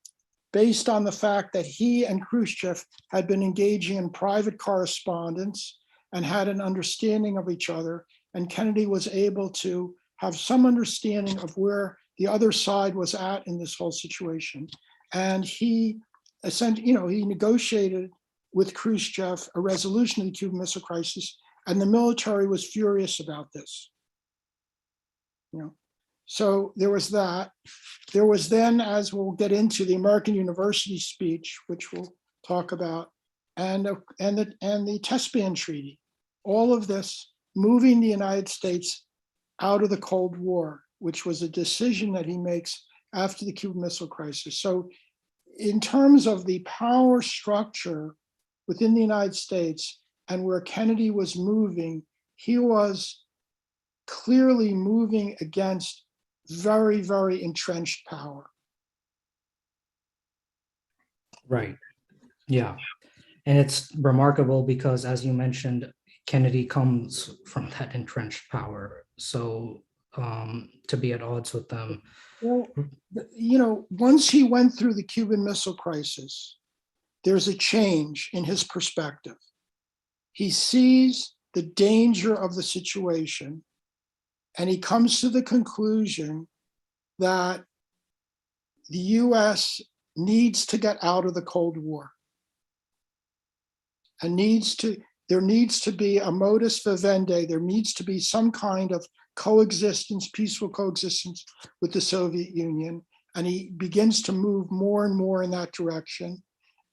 based on the fact that he and Khrushchev had been engaging in private correspondence and had an understanding of each other. And Kennedy was able to have some understanding of where the other side was at in this whole situation. And he he negotiated with Khrushchev a resolution of the Cuban Missile Crisis, and the military was furious about this. So there was that. There was then, as we'll get into, the American University speech, which we'll talk about, and the Test Ban Treaty. All of this moving the United States out of the Cold War, which was a decision that he makes after the Cuban Missile Crisis. So in terms of the power structure within the United States and where Kennedy was moving, he was clearly moving against very, very entrenched power. Right. Yeah. And it's remarkable because, as you mentioned, Kennedy comes from that entrenched power. So to be at odds with them. Well, once he went through the Cuban Missile Crisis, there's a change in his perspective. He sees the danger of the situation, and he comes to the conclusion that the US needs to get out of the Cold War and there needs to be a modus vivendi. There needs to be some kind of coexistence, peaceful coexistence with the Soviet Union. And he begins to move more and more in that direction.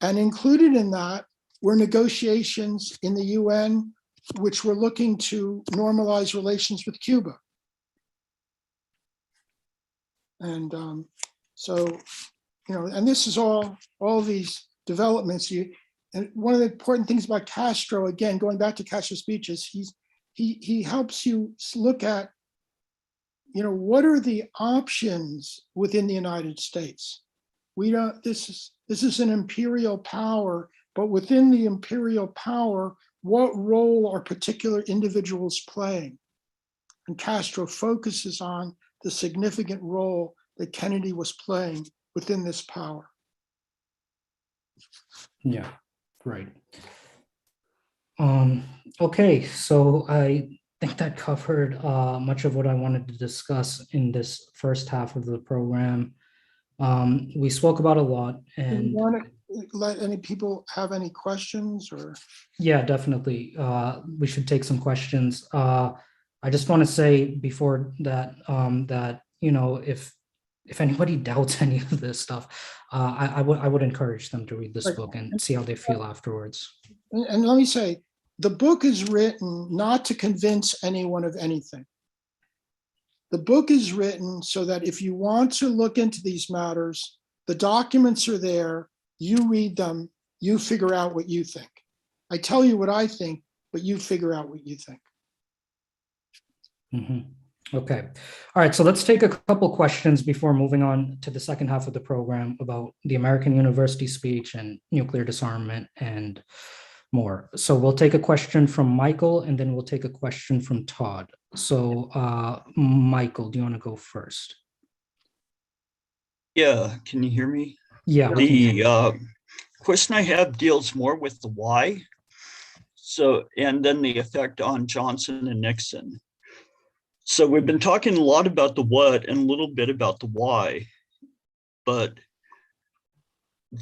And included in that were negotiations in the UN, which were looking to normalize relations with Cuba. And and this is all these developments. And one of the important things about Castro, again, going back to Castro's speeches, he helps you look at, what are the options within the United States? This is an imperial power, but within the imperial power, what role are particular individuals playing? And Castro focuses on the significant role that Kennedy was playing within this power. Yeah, right. Okay, so I think that covered much of what I wanted to discuss in this first half of the program. We spoke about a lot, Do and you want to let any people have any questions, or? yeah, definitely. We should take some questions. I just want to say before that that if anybody doubts any of this stuff, I would encourage them to read this Right. book and see how they feel afterwards. And let me say, the book is written not to convince anyone of anything. The book is written so that if you want to look into these matters, the documents are there, you read them, you figure out what you think. I tell you what I think, but you figure out what you think. Mm-hmm. Okay. All right. So let's take a couple questions before moving on to the second half of the program about the American University speech and nuclear disarmament and more. So we'll take a question from Michael, and then we'll take a question from Todd. So Michael, do you want to go first? Yeah, can you hear me? Yeah. The question I have deals more with the why. So, and then the effect on Johnson and Nixon. So we've been talking a lot about the what and a little bit about the why, but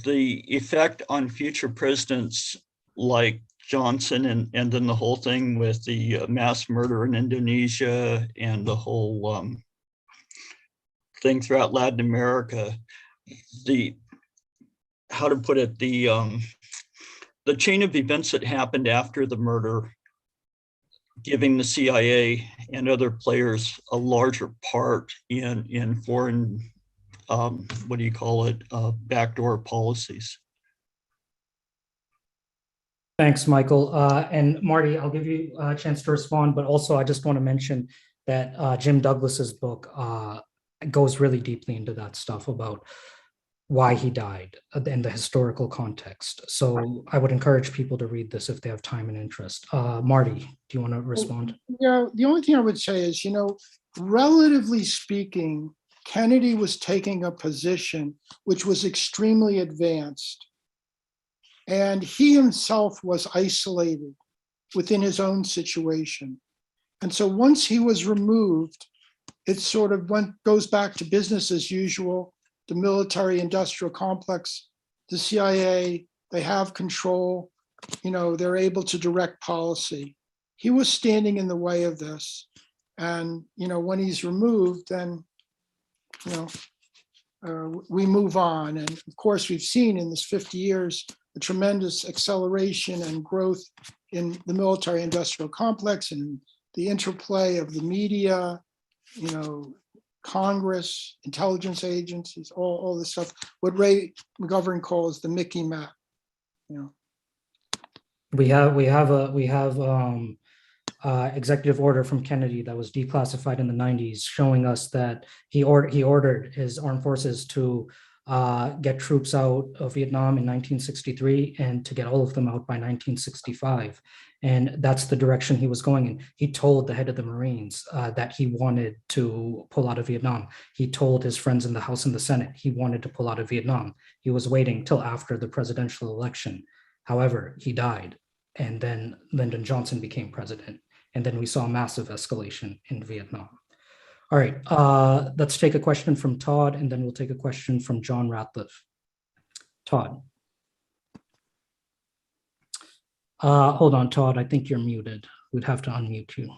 the effect on future presidents like Johnson and then the whole thing with the mass murder in Indonesia and the whole thing throughout Latin America, the chain of events that happened after the murder giving the CIA and other players a larger part in foreign, what do you call it, backdoor policies. Thanks, Michael. And Marty, I'll give you a chance to respond, but also I just want to mention that Jim Douglas's book goes really deeply into that stuff about why he died and the historical context. So I would encourage people to read this if they have time and interest. Marty, do you want to respond? Yeah, the only thing I would say is, relatively speaking, Kennedy was taking a position which was extremely advanced. And he himself was isolated within his own situation. And so once he was removed, it sort of goes back to business as usual. The military industrial complex, the CIA, they have control, they're able to direct policy. He was standing in the way of this. And, when he's removed, then, we move on. And of course, we've seen in this 50 years, a tremendous acceleration and growth in the military industrial complex and the interplay of the media, Congress, intelligence agencies, all this stuff, what Ray McGovern calls the Mickey map. We have executive order from Kennedy that was declassified in the 90s, showing us that he ordered his armed forces to get troops out of Vietnam in 1963 and to get all of them out by 1965. And that's the direction he was going in. He told the head of the Marines that he wanted to pull out of Vietnam. He told his friends in the House and the Senate he wanted to pull out of Vietnam. He was waiting till after the presidential election. However, he died, and then Lyndon Johnson became president. And then we saw massive escalation in Vietnam. All right, let's take a question from Todd, and then we'll take a question from John Ratliff. Todd. Hold on, Todd, I think you're muted. We'd have to unmute you.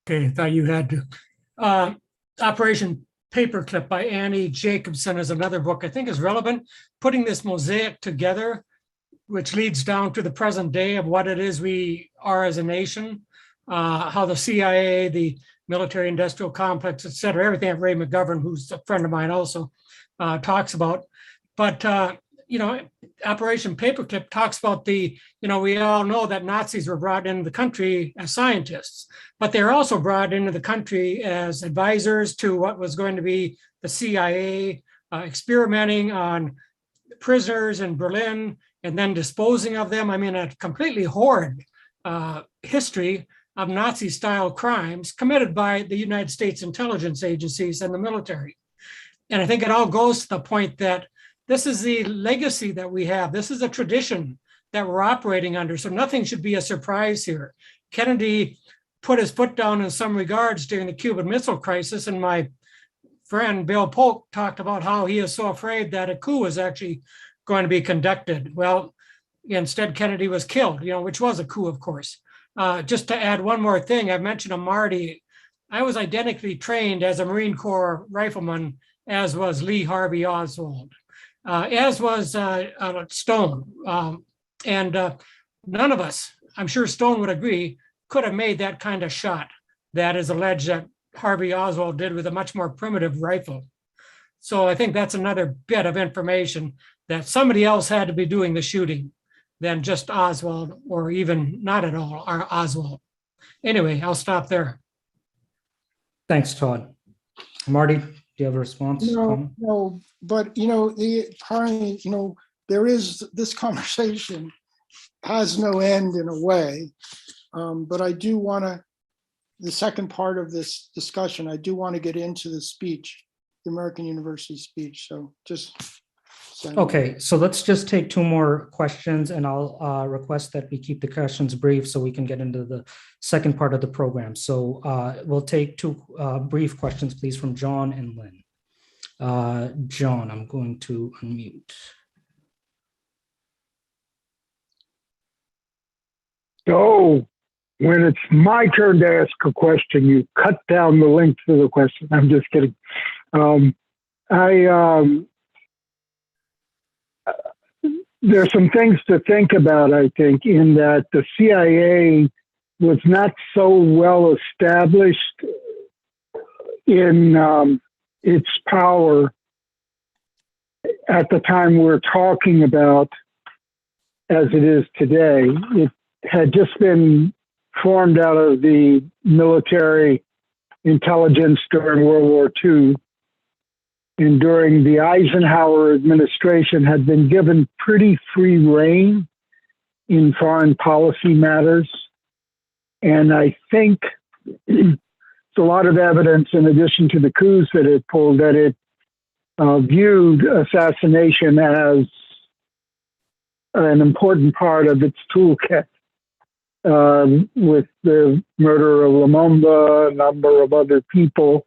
Okay, I thought you had to. Operation Paperclip by Annie Jacobson is another book I think is relevant, putting this mosaic together, which leads down to the present day of what it is we are as a nation, how the CIA, the military industrial complex, et cetera, everything that Ray McGovern, who's a friend of mine also, talks about. But, Operation Paperclip talks about we all know that Nazis were brought into the country as scientists, but they're also brought into the country as advisors to what was going to be the CIA, experimenting on prisoners in Berlin and then disposing of them. I mean, a completely horrid history of Nazi-style crimes committed by the United States intelligence agencies and the military. And I think it all goes to the point that this is the legacy that we have. This is a tradition that we're operating under. So nothing should be a surprise here. Kennedy put his foot down in some regards during the Cuban Missile Crisis. And my friend Bill Polk talked about how he is so afraid that a coup was actually going to be conducted. Well, instead Kennedy was killed, which was a coup, of course. Just to add one more thing, I mentioned to Marty, I was identically trained as a Marine Corps rifleman, as was Lee Harvey Oswald. As was Stone. And none of us, I'm sure Stone would agree, could have made that kind of shot that is alleged that Harvey Oswald did with a much more primitive rifle. So I think that's another bit of information that somebody else had to be doing the shooting than just Oswald, or even not at all Oswald. Anyway, I'll stop there. Thanks, Todd. Marty, do you have a response? No, but there is this conversation has no end in a way, but I do want to, the second part of this discussion, I do want to get into the speech, the American University speech. So just okay, so let's just take two more questions, and I'll request that we keep the questions brief so we can get into the second part of the program. So we'll take two brief questions, please, from John and Lynn. John, I'm going to unmute. So when it's my turn to ask a question, you cut down the length of the question. I'm just kidding. There's some things to think about, I think, in that the CIA was not so well established in its power at the time we're talking about as it is today. It had just been formed out of the military intelligence during World War II, and during the Eisenhower administration had been given pretty free rein in foreign policy matters. And I think there's a lot of evidence, in addition to the coups that it pulled, that it viewed assassination as an important part of its toolkit. With the murder of Lumumba, a number of other people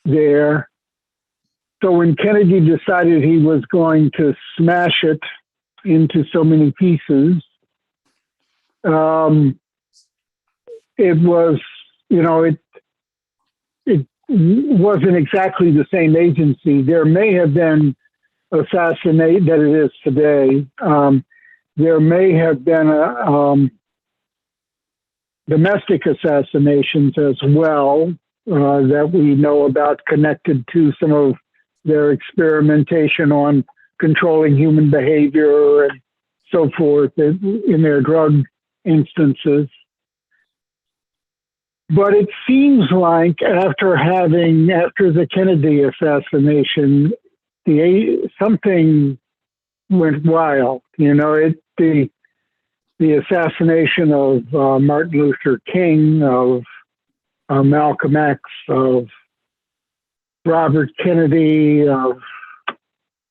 there. So when Kennedy decided he was going to smash it into so many pieces, it was, it wasn't exactly the same agency. There may have been assassinate that it is today. There may have been domestic assassinations as well that we know about, connected to some of their experimentation on controlling human behavior and so forth in their drug instances. But it seems like after the Kennedy assassination, something went wild. The assassination of Martin Luther King, of Malcolm X, of Robert Kennedy, the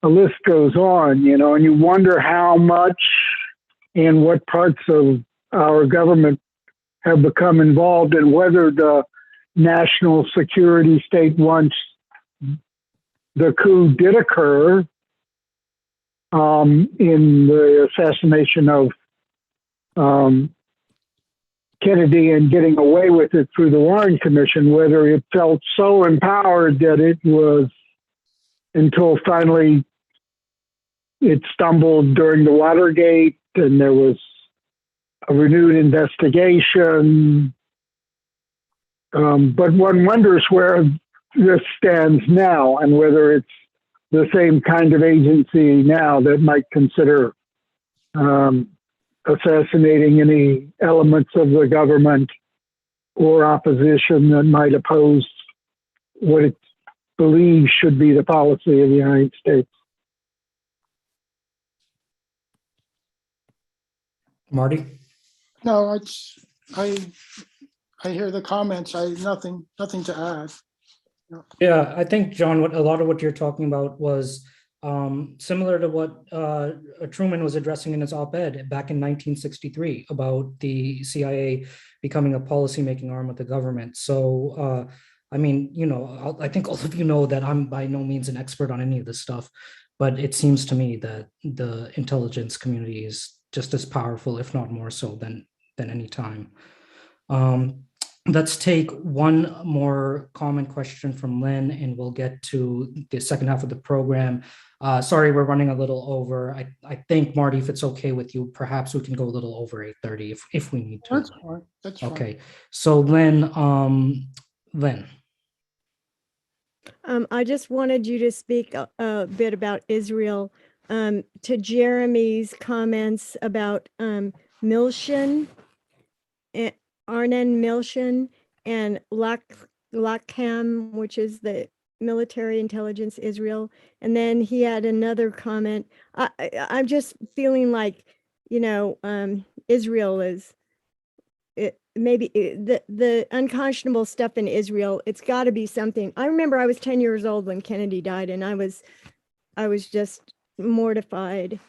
list goes on, and you wonder how much and what parts of our government have become involved, and whether the national security state, once the coup did occur, in the assassination of Kennedy and getting away with it through the Warren Commission, whether it felt so empowered that it was, until finally it stumbled during the Watergate and there was a renewed investigation. But one wonders where this stands now, and whether it's the same kind of agency now that might consider assassinating any elements of the government or opposition that might oppose what it believes should be the policy of the United States. Marty? No, I hear the comments. Nothing to add. Yeah, I think, John, a lot of what you're talking about was similar to what Truman was addressing in his op-ed back in 1963 about the CIA becoming a policymaking arm of the government. So, I mean, I think all of you know that I'm by no means an expert on any of this stuff, but it seems to me that the intelligence community is just as powerful, if not more so, than any time. Let's take one more common question from Lynn, and we'll get to the second half of the program. Sorry, we're running a little over. I think, Marty, if it's okay with you, perhaps we can go a little over 8:30 if we need to. That's fine. That's fine. Okay. So Lynn, I just wanted you to speak a bit about Israel, to Jeremy's comments about Milshin, Arnon Milshin, and Lakham, which is the military intelligence Israel. And then he had another comment. I'm just feeling like, Israel is, the unconscionable stuff in Israel, it's got to be something. I remember I was 10 years old when Kennedy died, and I was just mortified,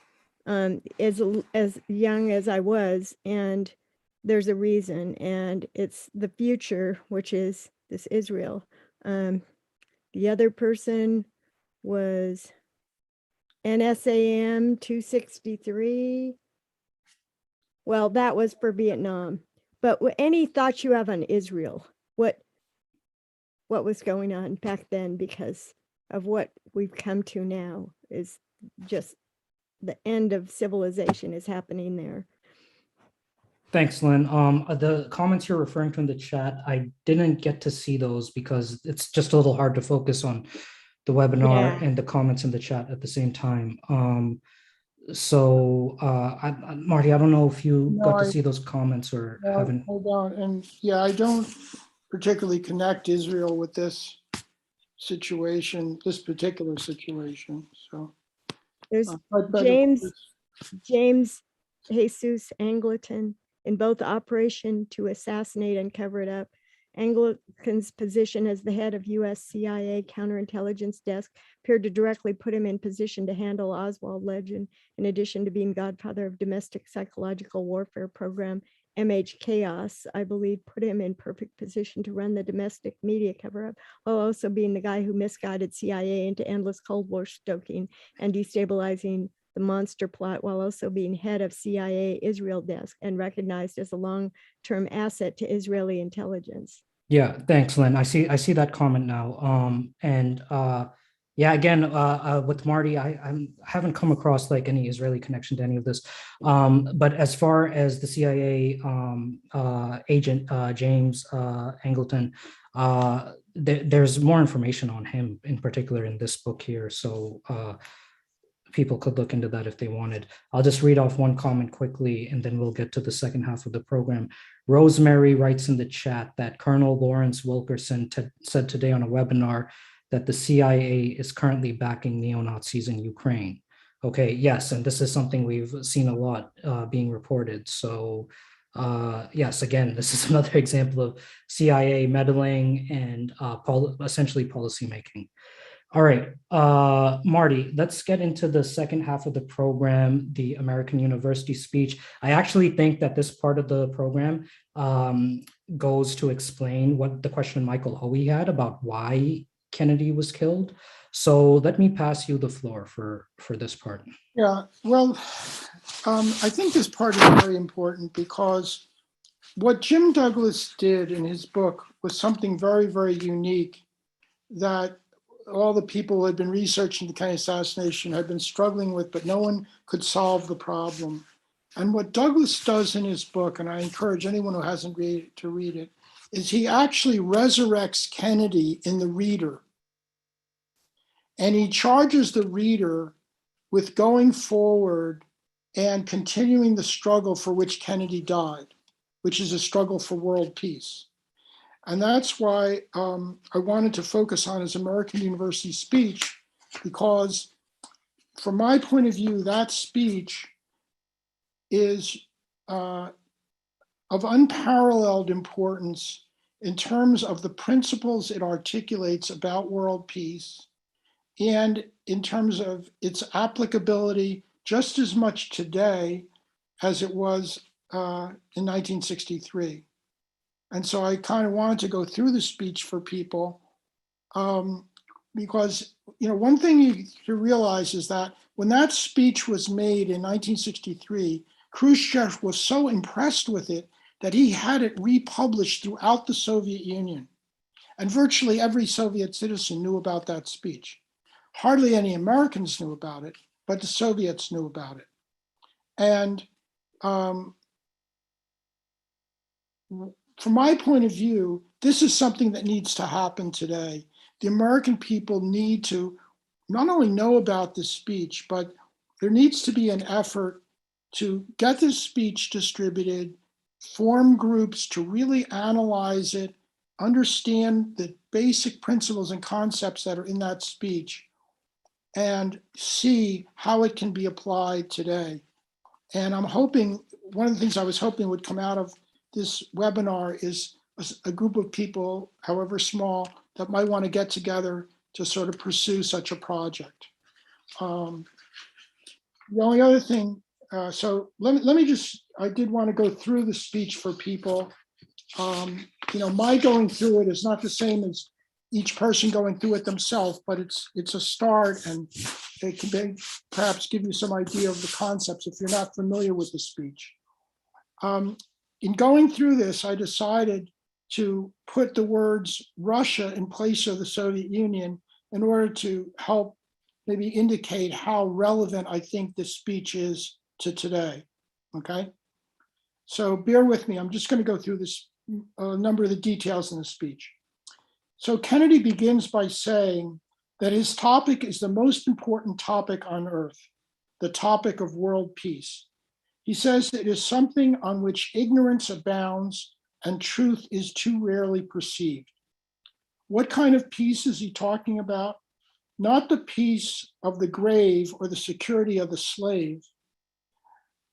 as young as I was, and there's a reason, and it's the future, which is this Israel. The other person was NSAM 263. Well, that was for Vietnam. But any thoughts you have on Israel? What was going on back then? Because of what we've come to now is just the end of civilization is happening there. Thanks, Lynn. The comments you're referring to in the chat, I didn't get to see those because it's just a little hard to focus on the webinar Yeah. and the comments in the chat at the same time. So, Marty, I don't know if you No, got to I, see those comments or no, haven't. I don't. And yeah, I don't particularly connect Israel with this situation, this particular situation. So, There's but James Jesus Angleton in both operation to assassinate and cover it up. Angleton's position as the head of US CIA counterintelligence desk appeared to directly put him in position to handle Oswald Legend, in addition to being godfather of domestic psychological warfare program MH Chaos, I believe put him in perfect position to run the domestic media cover-up, while also being the guy who misguided CIA into endless Cold War stoking and destabilizing the monster plot, while also being head of CIA Israel desk and recognized as a long-term asset to Israeli intelligence. Yeah, thanks, Lynn. I see that comment now. Yeah, again, with Marty, I haven't come across like any Israeli connection to any of this. But as far as the CIA agent James Angleton, there's more information on him in particular in this book here. So people could look into that if they wanted. I'll just read off one comment quickly, and then we'll get to the second half of the program. Rosemary writes in the chat that Colonel Lawrence Wilkerson said today on a webinar that the CIA is currently backing neo-Nazis in Ukraine. Okay, yes, and this is something we've seen a lot being reported. So yes, again, this is another example of CIA meddling and essentially policymaking. All right, Marty, let's get into the second half of the program, the American University speech. I actually think that this part of the program goes to explain what the question Michael Hoey had about why Kennedy was killed. So let me pass you the floor for this part. yeah, well, I think this part is very important because what Jim Douglas did in his book was something very, very unique that all the people who had been researching the Kennedy assassination had been struggling with, but no one could solve the problem. And what Douglas does in his book, and I encourage anyone who hasn't read it to read it, is he actually resurrects Kennedy in the reader. And he charges the reader with going forward and continuing the struggle for which Kennedy died, which is a struggle for world peace. And that's why I wanted to focus on his American University speech, because from my point of view, that speech is of unparalleled importance in terms of the principles it articulates about world peace and in terms of its applicability just as much today as it was in 1963. And so I kind of wanted to go through the speech for people because, you know, one thing you realize is that when that speech was made in 1963, Khrushchev was so impressed with it that he had it republished throughout the Soviet Union. And virtually every Soviet citizen knew about that speech. Hardly any Americans knew about it, but the Soviets knew about it. And from my point of view, this is something that needs to happen today. The American people need to not only know about this speech, but there needs to be an effort to get this speech distributed, form groups to really analyze it, understand the basic principles and concepts that are in that speech, and see how it can be applied today. And I'm hoping, one of the things I was hoping would come out of this webinar is a group of people, however small, that might want to get together to sort of pursue such a project. The only other thing, so let me just, I did want to go through the speech for people. You know, my going through it is not the same as each person going through it themselves, but it's a start, and it can perhaps give you some idea of the concepts if you're not familiar with the speech. In going through this, I decided to put the words Russia in place of the Soviet Union in order to help maybe indicate how relevant I think this speech is to today, okay? So bear with me. I'm just going to go through this a number of the details in the speech. So Kennedy begins by saying that his topic is the most important topic on earth, the topic of world peace. He says it is something on which ignorance abounds and truth is too rarely perceived. What kind of peace is he talking about? Not the peace of the grave or the security of the slave,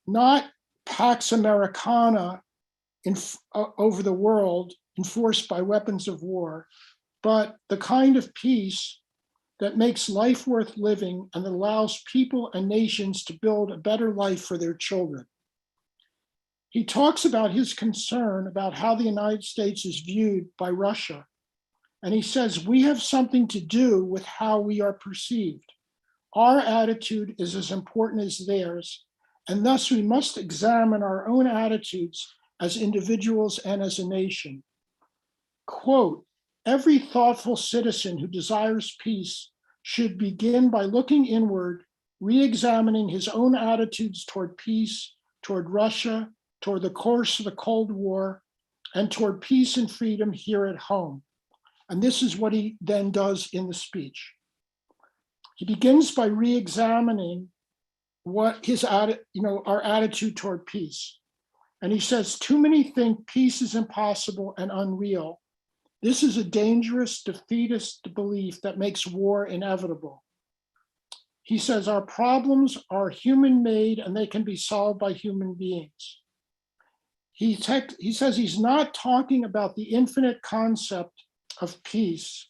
not Pax Americana over the world enforced by weapons of war, but the kind of peace that makes life worth living and that allows people and nations to build a better life for their children. He talks about his concern about how the United States is viewed by Russia. And he says, we have something to do with how we are perceived. Our attitude is as important as theirs, and thus we must examine our own attitudes as individuals and as a nation. Quote, every thoughtful citizen who desires peace should begin by looking inward, re-examining his own attitudes toward peace, toward Russia, toward the course of the Cold War, and toward peace and freedom here at home. And this is what he then does in the speech. He begins by re-examining what our attitude toward peace. And he says, too many think peace is impossible and unreal. This is a dangerous, defeatist belief that makes war inevitable. He says, our problems are human-made and they can be solved by human beings. He says he's not talking about the infinite concept of peace,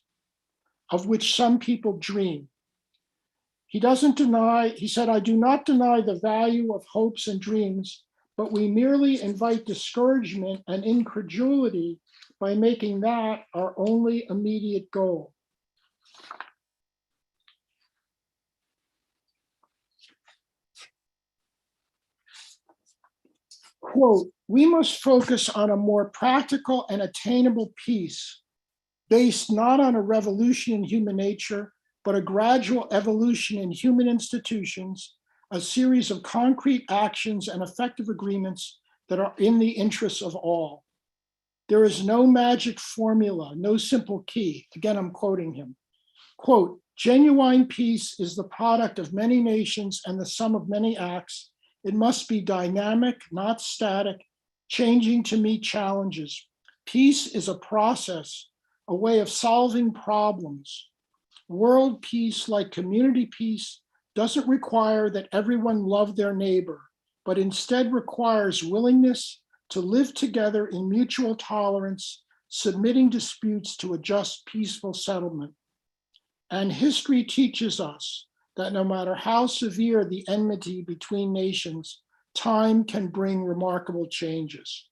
of which some people dream. He said, I do not deny the value of hopes and dreams, but we merely invite discouragement and incredulity by making that our only immediate goal. Quote, we must focus on a more practical and attainable peace based not on a revolution in human nature, but a gradual evolution in human institutions, a series of concrete actions and effective agreements that are in the interests of all. There is no magic formula, no simple key. Again, I'm quoting him. Quote, genuine peace is the product of many nations and the sum of many acts. It must be dynamic, not static, changing to meet challenges. Peace is a process, a way of solving problems. World peace, like community peace, doesn't require that everyone love their neighbor, but instead requires willingness to live together in mutual tolerance, submitting disputes to a just, peaceful settlement. And history teaches us that no matter how severe the enmity between nations, time can bring remarkable changes.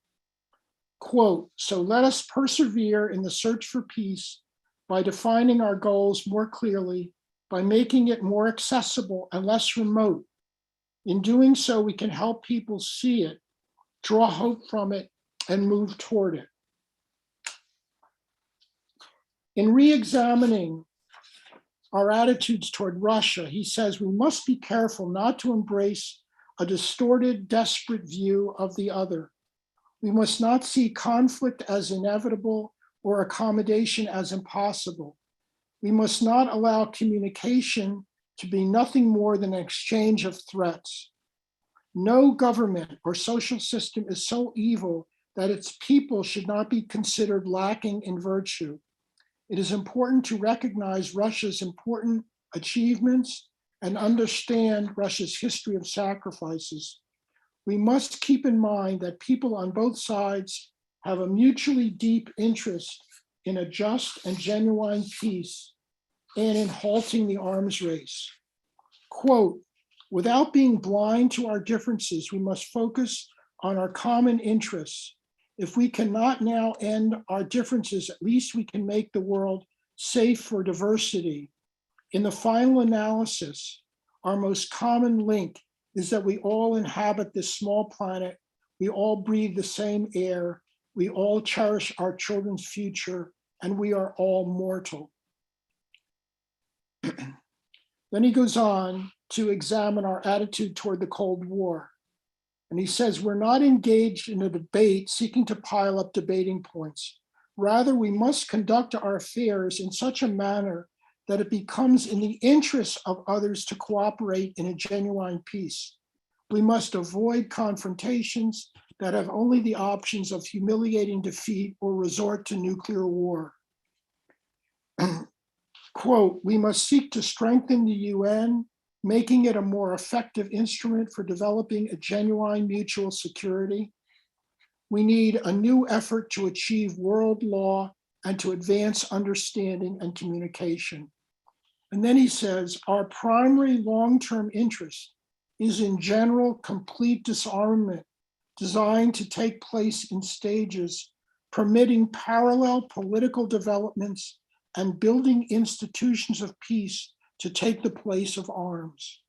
Quote, so let us persevere in the search for peace by defining our goals more clearly, by making it more accessible and less remote. In doing so, we can help people see it, draw hope from it, and move toward it. In re-examining our attitudes toward Russia, he says we must be careful not to embrace a distorted, desperate view of the other. We must not see conflict as inevitable or accommodation as impossible. We must not allow communication to be nothing more than an exchange of threats. No government or social system is so evil that its people should not be considered lacking in virtue. It is important to recognize Russia's important achievements and understand Russia's history of sacrifices. We must keep in mind that people on both sides have a mutually deep interest in a just and genuine peace and in halting the arms race. Quote, without being blind to our differences, we must focus on our common interests. If we cannot now end our differences, at least we can make the world safe for diversity. In the final analysis, our most common link is that we all inhabit this small planet, we all breathe the same air, we all cherish our children's future, and we are all mortal. Then he goes on to examine our attitude toward the Cold War. And he says, we're not engaged in a debate seeking to pile up debating points. Rather, we must conduct our affairs in such a manner that it becomes in the interest of others to cooperate in a genuine peace. We must avoid confrontations that have only the options of humiliating defeat or resort to nuclear war. Quote, we must seek to strengthen the UN, making it a more effective instrument for developing a genuine mutual security. We need a new effort to achieve world law and to advance understanding and communication. And then he says, our primary long-term interest is in general complete disarmament designed to take place in stages, permitting parallel political developments and building institutions of peace to take the place of arms.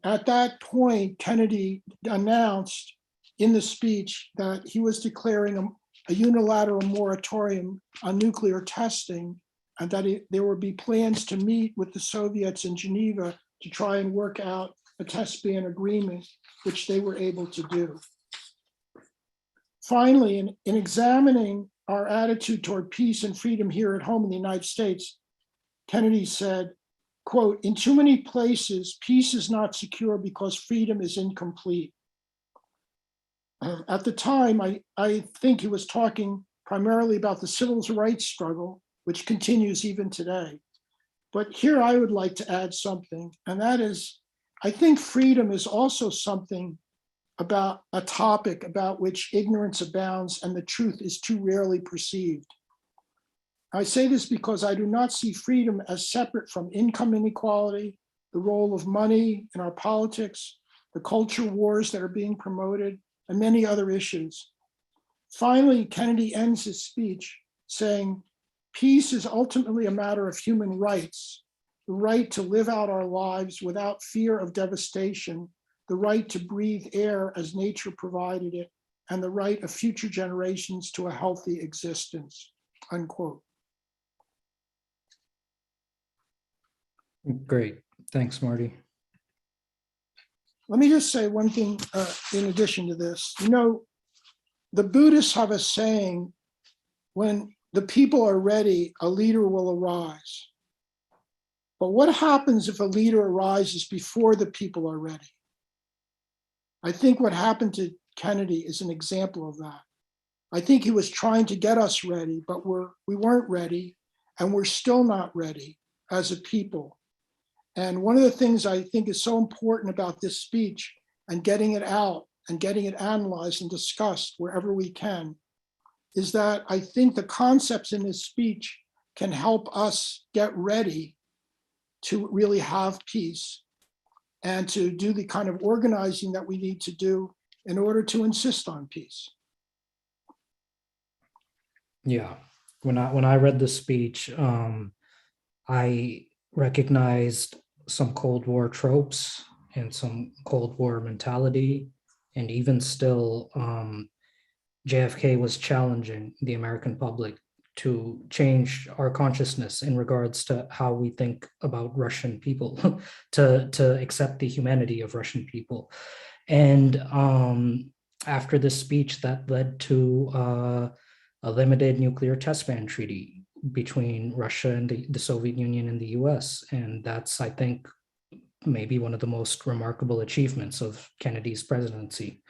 At that point, Kennedy announced in the speech that he was declaring a unilateral moratorium on nuclear testing, and that there would be plans to meet with the Soviets in Geneva to try and work out a test ban agreement, which they were able to do. Finally, in examining our attitude toward peace and freedom here at home in the United States, Kennedy said, quote, in too many places, peace is not secure because freedom is incomplete. At the time, I think he was talking primarily about the civil rights struggle, which continues even today. But here I would like to add something, and that is, I think freedom is also something about a topic about which ignorance abounds and the truth is too rarely perceived. I say this because I do not see freedom as separate from income inequality, the role of money in our politics, the culture wars that are being promoted, and many other issues. Finally, Kennedy ends his speech saying, peace is ultimately a matter of human rights, the right to live out our lives without fear of devastation, the right to breathe air as nature provided it, and the right of future generations to a healthy existence, unquote. Great. Thanks, Marty. Let me just say one thing in addition to this. You know, the Buddhists have a saying, when the people are ready, a leader will arise. But what happens if a leader arises before the people are ready? I think what happened to Kennedy is an example of that. I think he was trying to get us ready, but we weren't ready, and we're still not ready as a people. And one of the things I think is so important about this speech and getting it out and getting it analyzed and discussed wherever we can is that I think the concepts in this speech can help us get ready to really have peace and to do the kind of organizing that we need to do in order to insist on peace. Yeah, when I read the speech, I recognized some Cold War tropes and some Cold War mentality, and even still, JFK was challenging the American public to change our consciousness in regards to how we think about Russian people, to accept the humanity of Russian people. And after this speech, that led to a limited nuclear test ban treaty between Russia and the Soviet Union and the US. And that's, I think, maybe one of the most remarkable achievements of Kennedy's presidency,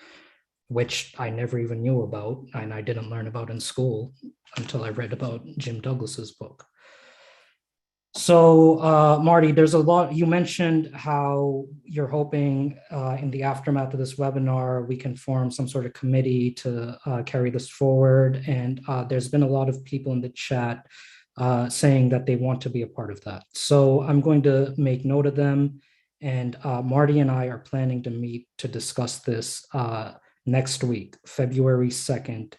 which I never even knew about, and I didn't learn about in school until I read about Jim Douglas's book. So, Marty, there's a lot, you mentioned how you're hoping in the aftermath of this webinar, we can form some sort of committee to carry this forward. And there's been a lot of people in the chat saying that they want to be a part of that. So I'm going to make note of them. And Marty and I are planning to meet to discuss this next week, February 2nd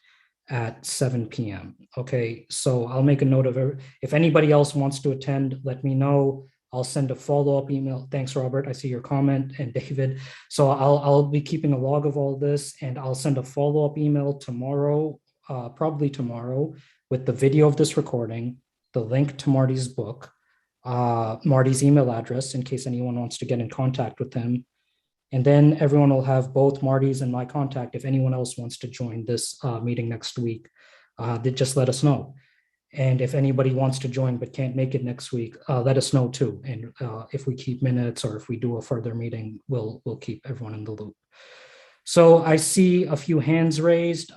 at 7 p.m. Okay, so I'll make a note of it. If anybody else wants to attend, let me know. I'll send a follow-up email. Thanks, Robert. I see your comment, and David. So I'll be keeping a log of all this, and I'll send a follow-up email tomorrow, probably tomorrow, with the video of this recording, the link to Marty's book, Marty's email address in case anyone wants to get in contact with him. And then everyone will have both Marty's and my contact. If anyone else wants to join this meeting next week, just let us know. And if anybody wants to join but can't make it next week, let us know too. And if we keep minutes or if we do a further meeting, we'll keep everyone in the loop. So I see a few hands raised.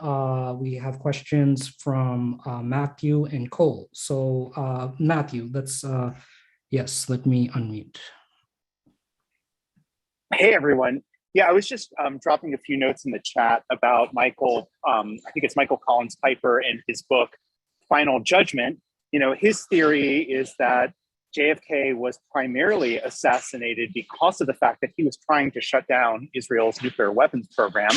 We have questions from Matthew and Cole. So Matthew, yes, let me unmute. Hey, everyone. Yeah, I was just dropping a few notes in the chat about Michael, I think it's Michael Collins Piper and his book, Final Judgment. His theory is that JFK was primarily assassinated because of the fact that he was trying to shut down Israel's nuclear weapons program.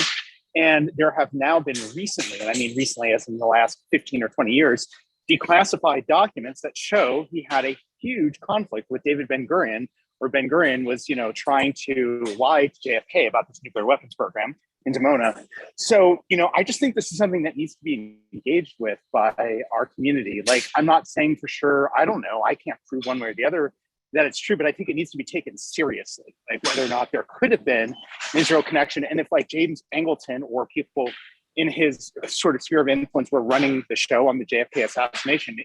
And there have now been recently, and I mean recently as in the last 15 or 20 years, declassified documents that show he had a huge conflict with David Ben-Gurion, where Ben-Gurion was, trying to lie to JFK about this nuclear weapons program in Dimona. So, I just think this is something that needs to be engaged with by our community. Like, I'm not saying for sure, I don't know, I can't prove one way or the other that it's true, but I think it needs to be taken seriously, like whether or not there could have been an Israel connection. And if like James Angleton or people in his sort of sphere of influence were running the show on the JFK assassination,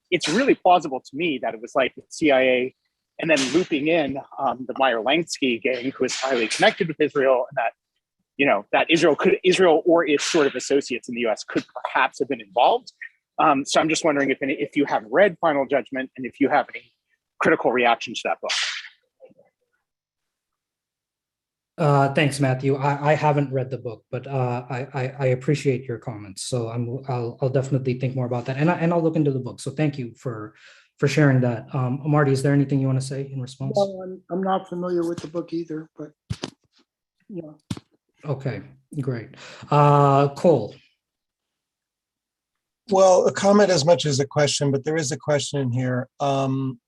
it's really plausible to me that it was like the CIA and then looping in the Meyer-Lansky gang, who is highly connected with Israel, and that that Israel or its sort of associates in the U.S. could perhaps have been involved. So I'm just wondering if you have read Final Judgment and if you have any critical reaction to that book. Thanks, Matthew. I haven't read the book, but I appreciate your comments. So I'll definitely think more about that, and I'll look into the book. So thank you for sharing that. Marty, is there anything you want to say in response? Well, I'm not familiar with the book either, but yeah. Okay, great. Cole. Well, a comment as much as a question, but there is a question in here. And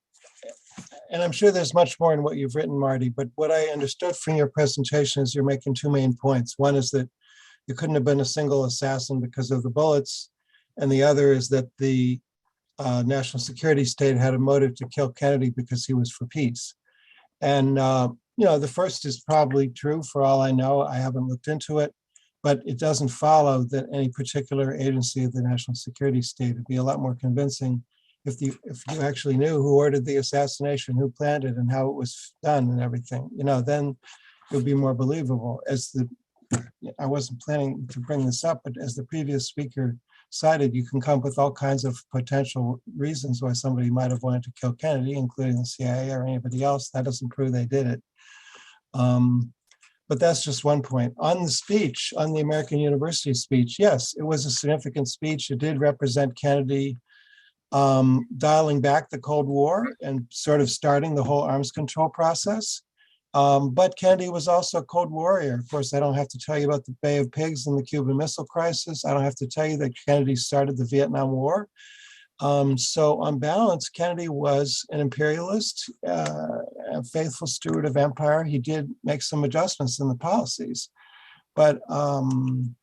I'm sure there's much more in what you've written, Marty, but what I understood from your presentation is you're making two main points. One is that it couldn't have been a single assassin because of the bullets. And the other is that the national security state had a motive to kill Kennedy because he was for peace. And, the first is probably true for all I know. I haven't looked into it, but it doesn't follow that any particular agency of the national security state would be a lot more convincing if you actually knew who ordered the assassination, who planned it, and how it was done and everything, then it would be more believable. I wasn't planning to bring this up, but as the previous speaker cited, you can come up with all kinds of potential reasons why somebody might have wanted to kill Kennedy, including the CIA or anybody else. That doesn't prove they did it. But that's just one point. On the speech, on the American University speech, yes, it was a significant speech. It did represent Kennedy dialing back the Cold War and sort of starting the whole arms control process. But Kennedy was also a Cold Warrior. Of course, I don't have to tell you about the Bay of Pigs and the Cuban Missile Crisis. I don't have to tell you that Kennedy started the Vietnam War. So on balance, Kennedy was an imperialist, a faithful steward of empire. He did make some adjustments in the policies, but and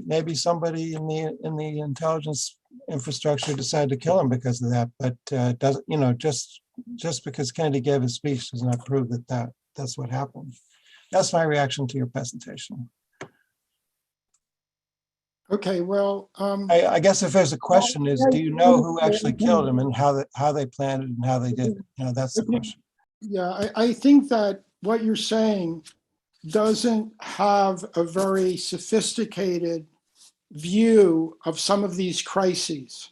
maybe somebody in the intelligence infrastructure decided to kill him because of that. But doesn't just because Kennedy gave a speech does not prove that's what happened. That's my reaction to your presentation. Okay, well, I guess if there's a question is, do you know who actually killed him and how they planned it and how they did it? That's the question. yeah, I think that what you're saying doesn't have a very sophisticated view of some of these crises,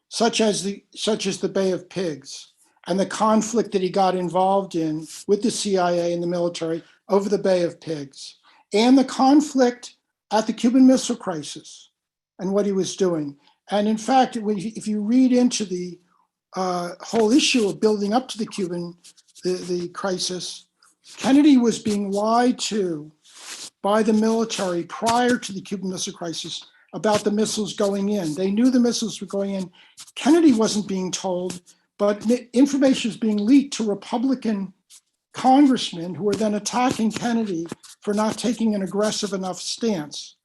such as the Bay of Pigs and the conflict that he got involved in with the CIA and the military over the Bay of Pigs, and the conflict at the Cuban Missile Crisis and what he was doing. And in fact, if you read into the whole issue of building up to the crisis, Kennedy was being lied to by the military prior to the Cuban Missile Crisis about the missiles going in. They knew the missiles were going in. Kennedy wasn't being told, but information was being leaked to Republican congressmen who were then attacking Kennedy for not taking an aggressive enough stance.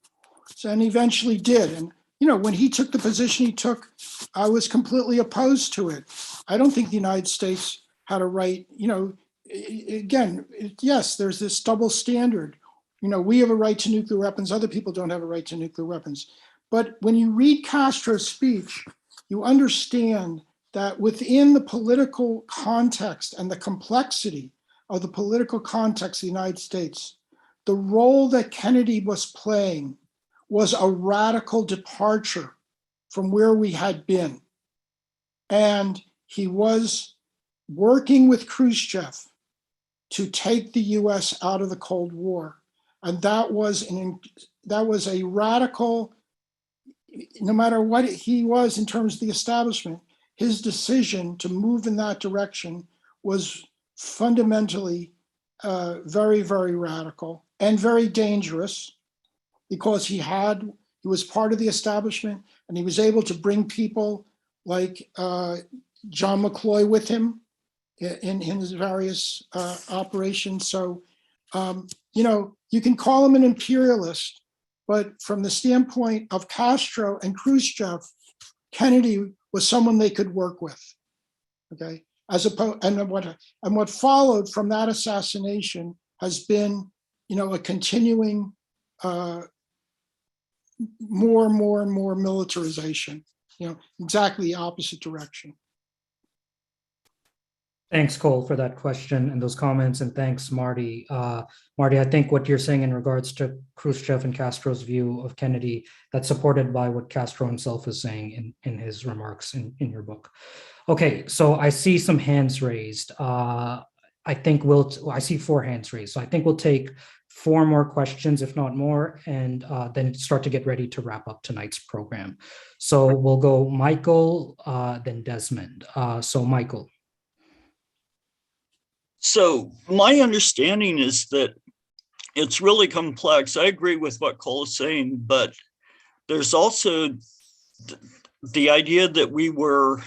And he eventually did. And, when he took the position he took, I was completely opposed to it. I don't think the United States had a right, again, yes, there's this double standard. You know, we have a right to nuclear weapons, other people don't have a right to nuclear weapons. But when you read Castro's speech, you understand that within the political context and the complexity of the political context of the United States, the role that Kennedy was playing was a radical departure from where we had been. And he was working with Khrushchev to take the US out of the Cold War. And that was a radical, no matter what he was in terms of the establishment, his decision to move in that direction was fundamentally very, very radical and very dangerous, because he was part of the establishment, and he was able to bring people like John McCloy with him in his various operations. So, you know, you can call him an imperialist, but from the standpoint of Castro and Khrushchev, Kennedy was someone they could work with. Okay, as opposed, and what followed from that assassination has been, you know, a continuing more and more militarization. You know, exactly the opposite direction. Thanks, Cole, for that question and those comments, and thanks, Marty. Marty, I think what you're saying in regards to Khrushchev and Castro's view of Kennedy, that's supported by what Castro himself is saying in his remarks in your book. Okay, so I see some hands raised. I see 4 hands raised. So I think we'll take 4 more questions, if not more, and then start to get ready to wrap up tonight's program. So we'll go Michael, then Desmond. So Michael. So my understanding is that it's really complex. I agree with what Cole is saying, but there's also the idea that we were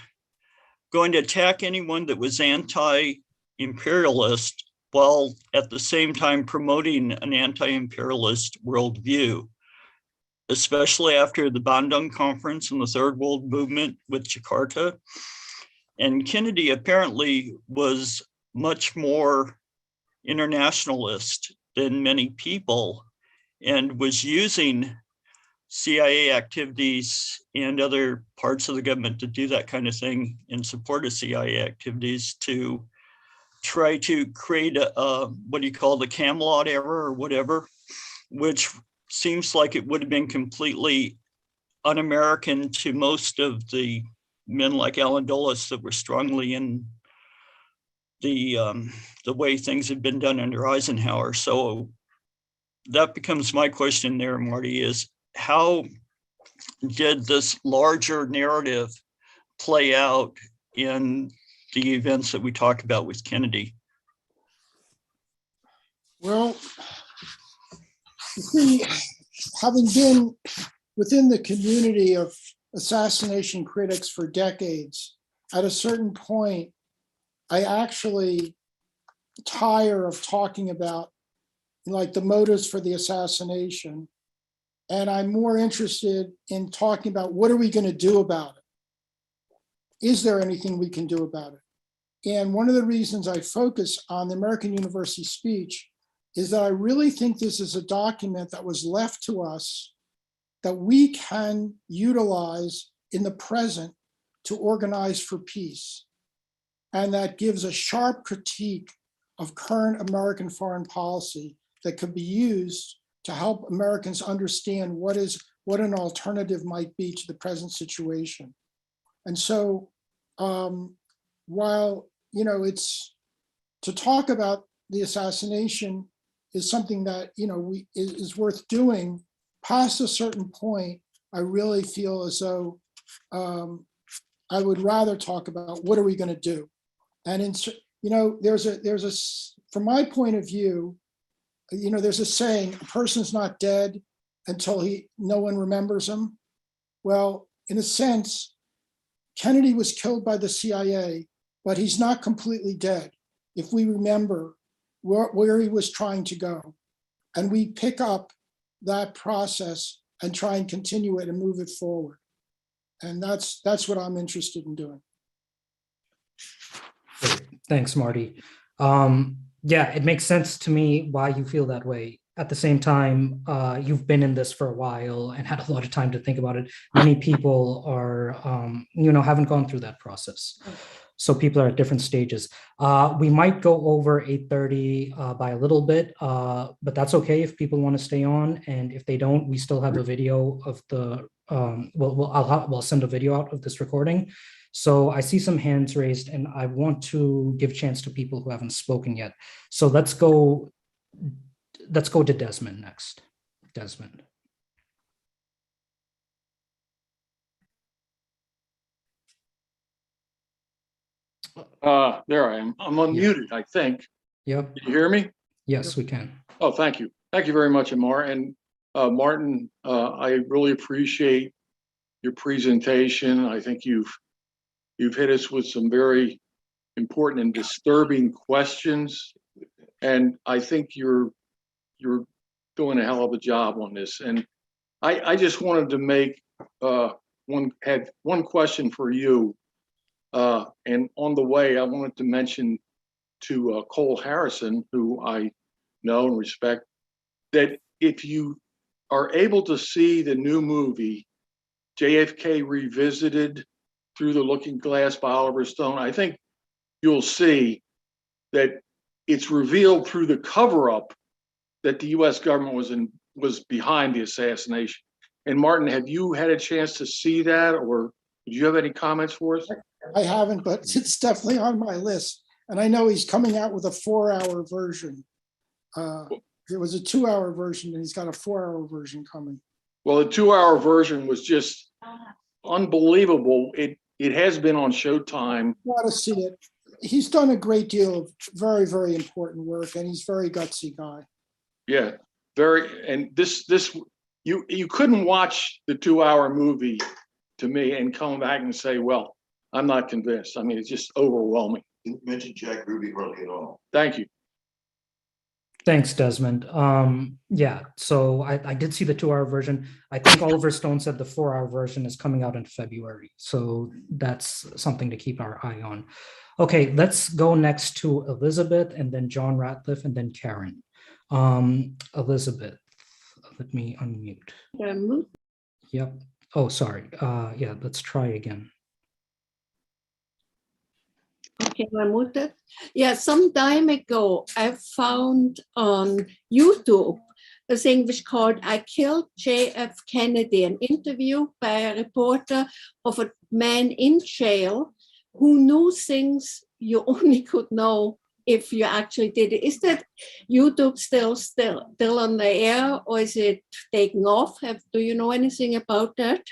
going to attack anyone that was anti-imperialist while at the same time promoting an anti-imperialist worldview, especially after the Bandung Conference and the Third World Movement with Jakarta. And Kennedy apparently was much more internationalist than many people, and was using CIA activities and other parts of the government to do that kind of thing in support of CIA activities to try to create a what do you call the Camelot era or whatever, which seems like it would have been completely un-American to most of the men like Alan Dulles that were strongly in the way things had been done under Eisenhower. So that becomes my question there, Marty, is how did this larger narrative play out in the events that we talk about with Kennedy? Well, see, having been within the community of assassination critics for decades, at a certain point, I actually tire of talking about like the motives for the assassination. And I'm more interested in talking about what are we going to do about it? Is there anything we can do about it? And one of the reasons I focus on the American University speech is that I really think this is a document that was left to us that we can utilize in the present to organize for peace. And that gives a sharp critique of current American foreign policy that could be used to help Americans understand what an alternative might be to the present situation. And so while, you know, it's to talk about the assassination is something that, you know, is worth doing, past a certain point, I really feel as though I would rather talk about what are we going to do. And in, you know, from my point of view, you know, there's a saying, a person's not dead until no one remembers him. Well, in a sense, Kennedy was killed by the CIA, but he's not completely dead if we remember where he was trying to go. And we pick up that process and try and continue it and move it forward. And that's what I'm interested in doing. Great. Thanks, Marty. Yeah, it makes sense to me why you feel that way. At the same time, you've been in this for a while and had a lot of time to think about it. Many people are, haven't gone through that process. So people are at different stages. We might go over 8:30 by a little bit, but that's okay if people want to stay on. And if they don't, we still have a video of the, we'll send a video out of this recording. So I see some hands raised and I want to give chance to people who haven't spoken yet. So let's go to Desmond next. Desmond. There I am. I'm unmuted, I think. Yep. Can you hear me? Yes, we can. Oh, thank you. Thank you very much, Amar. And Martin, I really appreciate your presentation. I think you've hit us with some very important and disturbing questions. And I think you're doing a hell of a job on this. And I just wanted to make one question for you. And on the way, I wanted to mention to Cole Harrison, who I know and respect, that if you are able to see the new movie, JFK Revisited Through the Looking Glass by Oliver Stone, I think you'll see that it's revealed through the cover-up that the U.S. government was behind the assassination. And Martin, have you had a chance to see that, or do you have any comments for us? I haven't, but it's definitely on my list. And I know he's coming out with a 4-hour version. It was a 2-hour version, and he's got a 4-hour version coming. Well, the 2-hour version was just unbelievable. It has been on Showtime. Got to see it. He's done a great deal of very, very important work, and he's a very gutsy guy. Yeah, very. And you couldn't watch the 2-hour movie to me and come back and say, well, I'm not convinced. I mean, it's just overwhelming. Didn't mention Jack Ruby hardly at all. Thank you. Thanks, Desmond. Yeah, so I did see the 2-hour version. I think Oliver Stone said the 4-hour version is coming out in February. So that's something to keep our eye on. Okay, let's go next to Elizabeth and then John Ratliff and then Karen. Elizabeth, let me unmute. Yep. Oh, sorry. Yeah, let's try again. Okay, I muted. Yeah, some time ago, I found on YouTube a thing which called I Killed JF Kennedy, an interview by a reporter of a man in jail who knew things you only could know if you actually did it. Is that YouTube still on the air, or is it taken off? Do you know anything about that?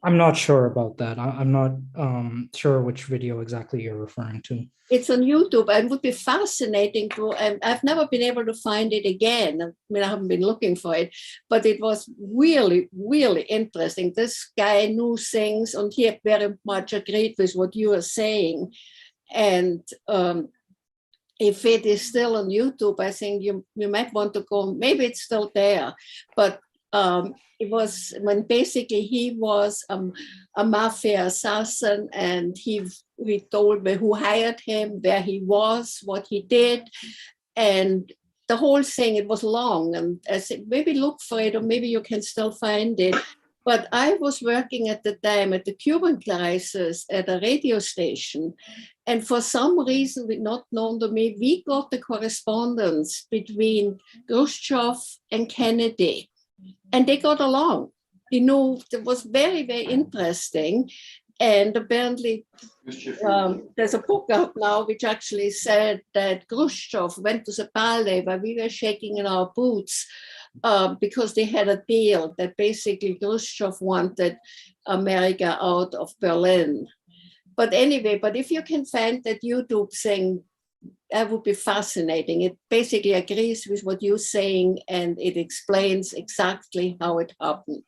I'm not sure about that. I'm not sure which video exactly you're referring to. It's on YouTube and would be fascinating to, and I've never been able to find it again. I mean, I haven't been looking for it, but it was really, really interesting. This guy knew things and he very much agreed with what you were saying. And if it is still on YouTube, I think you might want to go, maybe it's still there, but it was when basically he was a mafia assassin, and he told me who hired him, where he was, what he did, and the whole thing. It was long, and I said maybe look for it, or maybe you can still find it. But I was working at the time at the Cuban crisis at a radio station, and for some reason not known to me, we got the correspondence between Khrushchev and Kennedy. And they got along. You know, it was very, very interesting. And apparently, there's a book out now which actually said that Khrushchev went to the ballet where we were shaking in our boots because they had a deal that basically Khrushchev wanted America out of Berlin. But anyway, if you can find that YouTube thing, that would be fascinating. It basically agrees with what you're saying, and it explains exactly how it happened.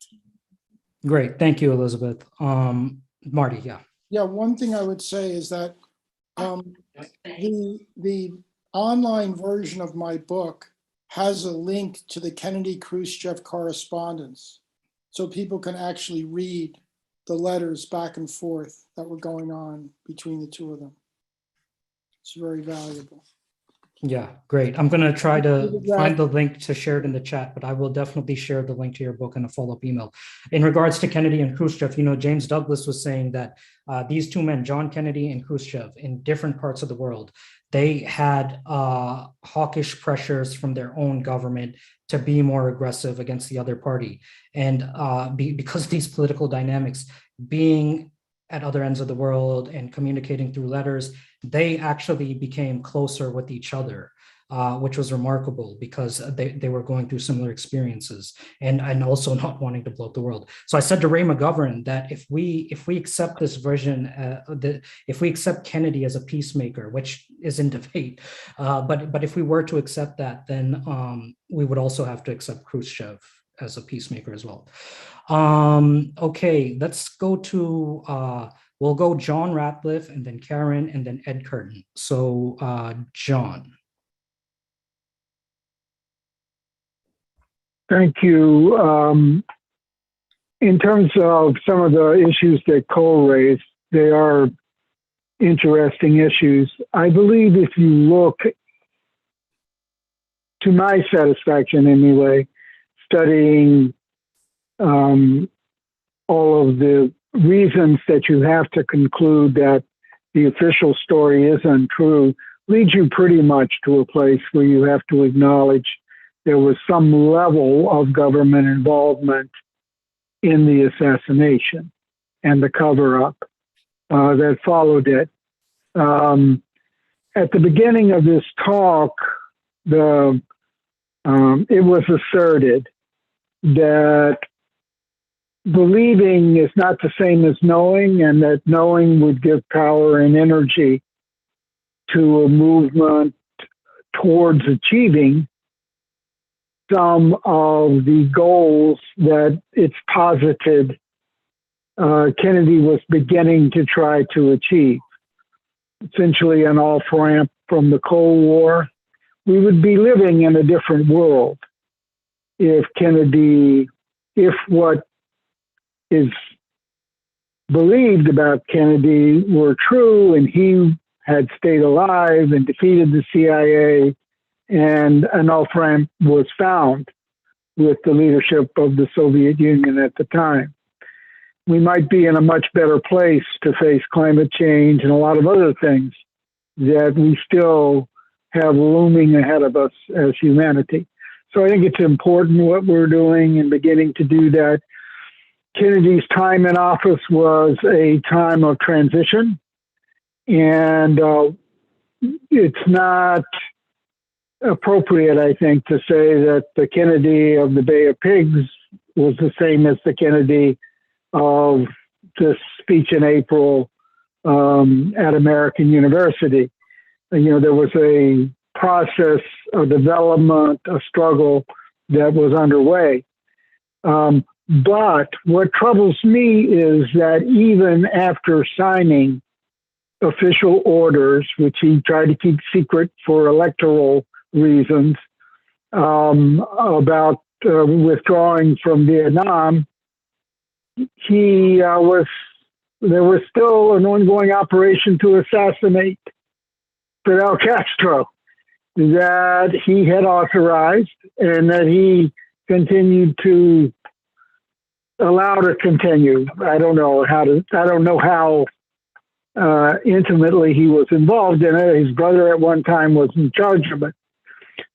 Great, thank you, Elizabeth. Marty, yeah. Yeah, one thing I would say is that the online version of my book has a link to the Kennedy-Khrushchev correspondence, so people can actually read the letters back and forth that were going on between the two of them. It's very valuable. Yeah, great. I'm going to try to Exactly. find the link to share it in the chat, but I will definitely share the link to your book in a follow-up email. In regards to Kennedy and Khrushchev, James Douglas was saying that these two men, John Kennedy and Khrushchev, in different parts of the world, they had hawkish pressures from their own government to be more aggressive against the other party. And because of these political dynamics, being at other ends of the world and communicating through letters, they actually became closer with each other, which was remarkable because they were going through similar experiences and also not wanting to blow up the world. So I said to Ray McGovern that if we accept this version, if we accept Kennedy as a peacemaker, which is in debate, but if we were to accept that, then we would also have to accept Khrushchev as a peacemaker as well. Okay, let's go to, we'll go John Ratliff and then Karen and then Ed Curtin. So John. Thank you. In terms of some of the issues that Cole raised, they are interesting issues. I believe if you look, to my satisfaction anyway, studying all of the reasons that you have to conclude that the official story is untrue leads you pretty much to a place where you have to acknowledge there was some level of government involvement in the assassination and the cover-up that followed it. At the beginning of this talk, it was asserted that believing is not the same as knowing, and that knowing would give power and energy to a movement towards achieving some of the goals that it's posited Kennedy was beginning to try to achieve. Essentially an off-ramp from the Cold War. We would be living in a different world if what is believed about Kennedy were true and he had stayed alive and defeated the CIA, and an off-ramp was found with the leadership of the Soviet Union at the time. We might be in a much better place to face climate change and a lot of other things that we still have looming ahead of us as humanity. So I think it's important what we're doing and beginning to do that. Kennedy's time in office was a time of transition, and it's not appropriate, I think, to say that the Kennedy of the Bay of Pigs was the same as the Kennedy of this speech in April at American University. There was a process, a development, a struggle that was underway. But what troubles me is that even after signing official orders, which he tried to keep secret for electoral reasons, about withdrawing from Vietnam, there was still an ongoing operation to assassinate Fidel Castro that he had authorized and that he continued to allow to continue. I don't know how intimately he was involved in it. His brother at one time was in charge of it.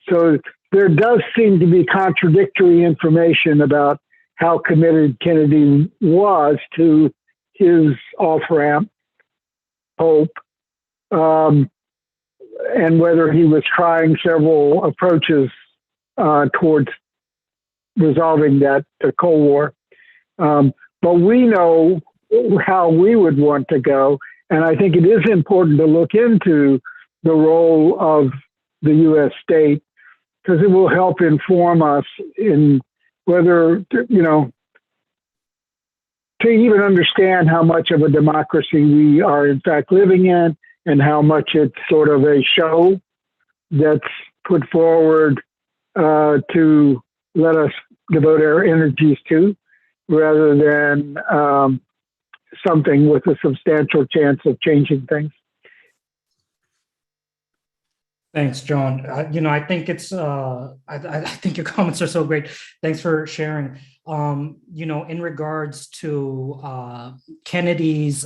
So there does seem to be contradictory information about how committed Kennedy was to his off-ramp hope, and whether he was trying several approaches towards resolving the Cold War. But we know how we would want to go, and I think it is important to look into the role of the U.S. state, because it will help inform us in whether, to even understand how much of a democracy we are in fact living in, and how much it's sort of a show that's put forward to let us devote our energies to, rather than something with a substantial chance of changing things. Thanks, John. I think I think your comments are so great. Thanks for sharing. In regards to Kennedy's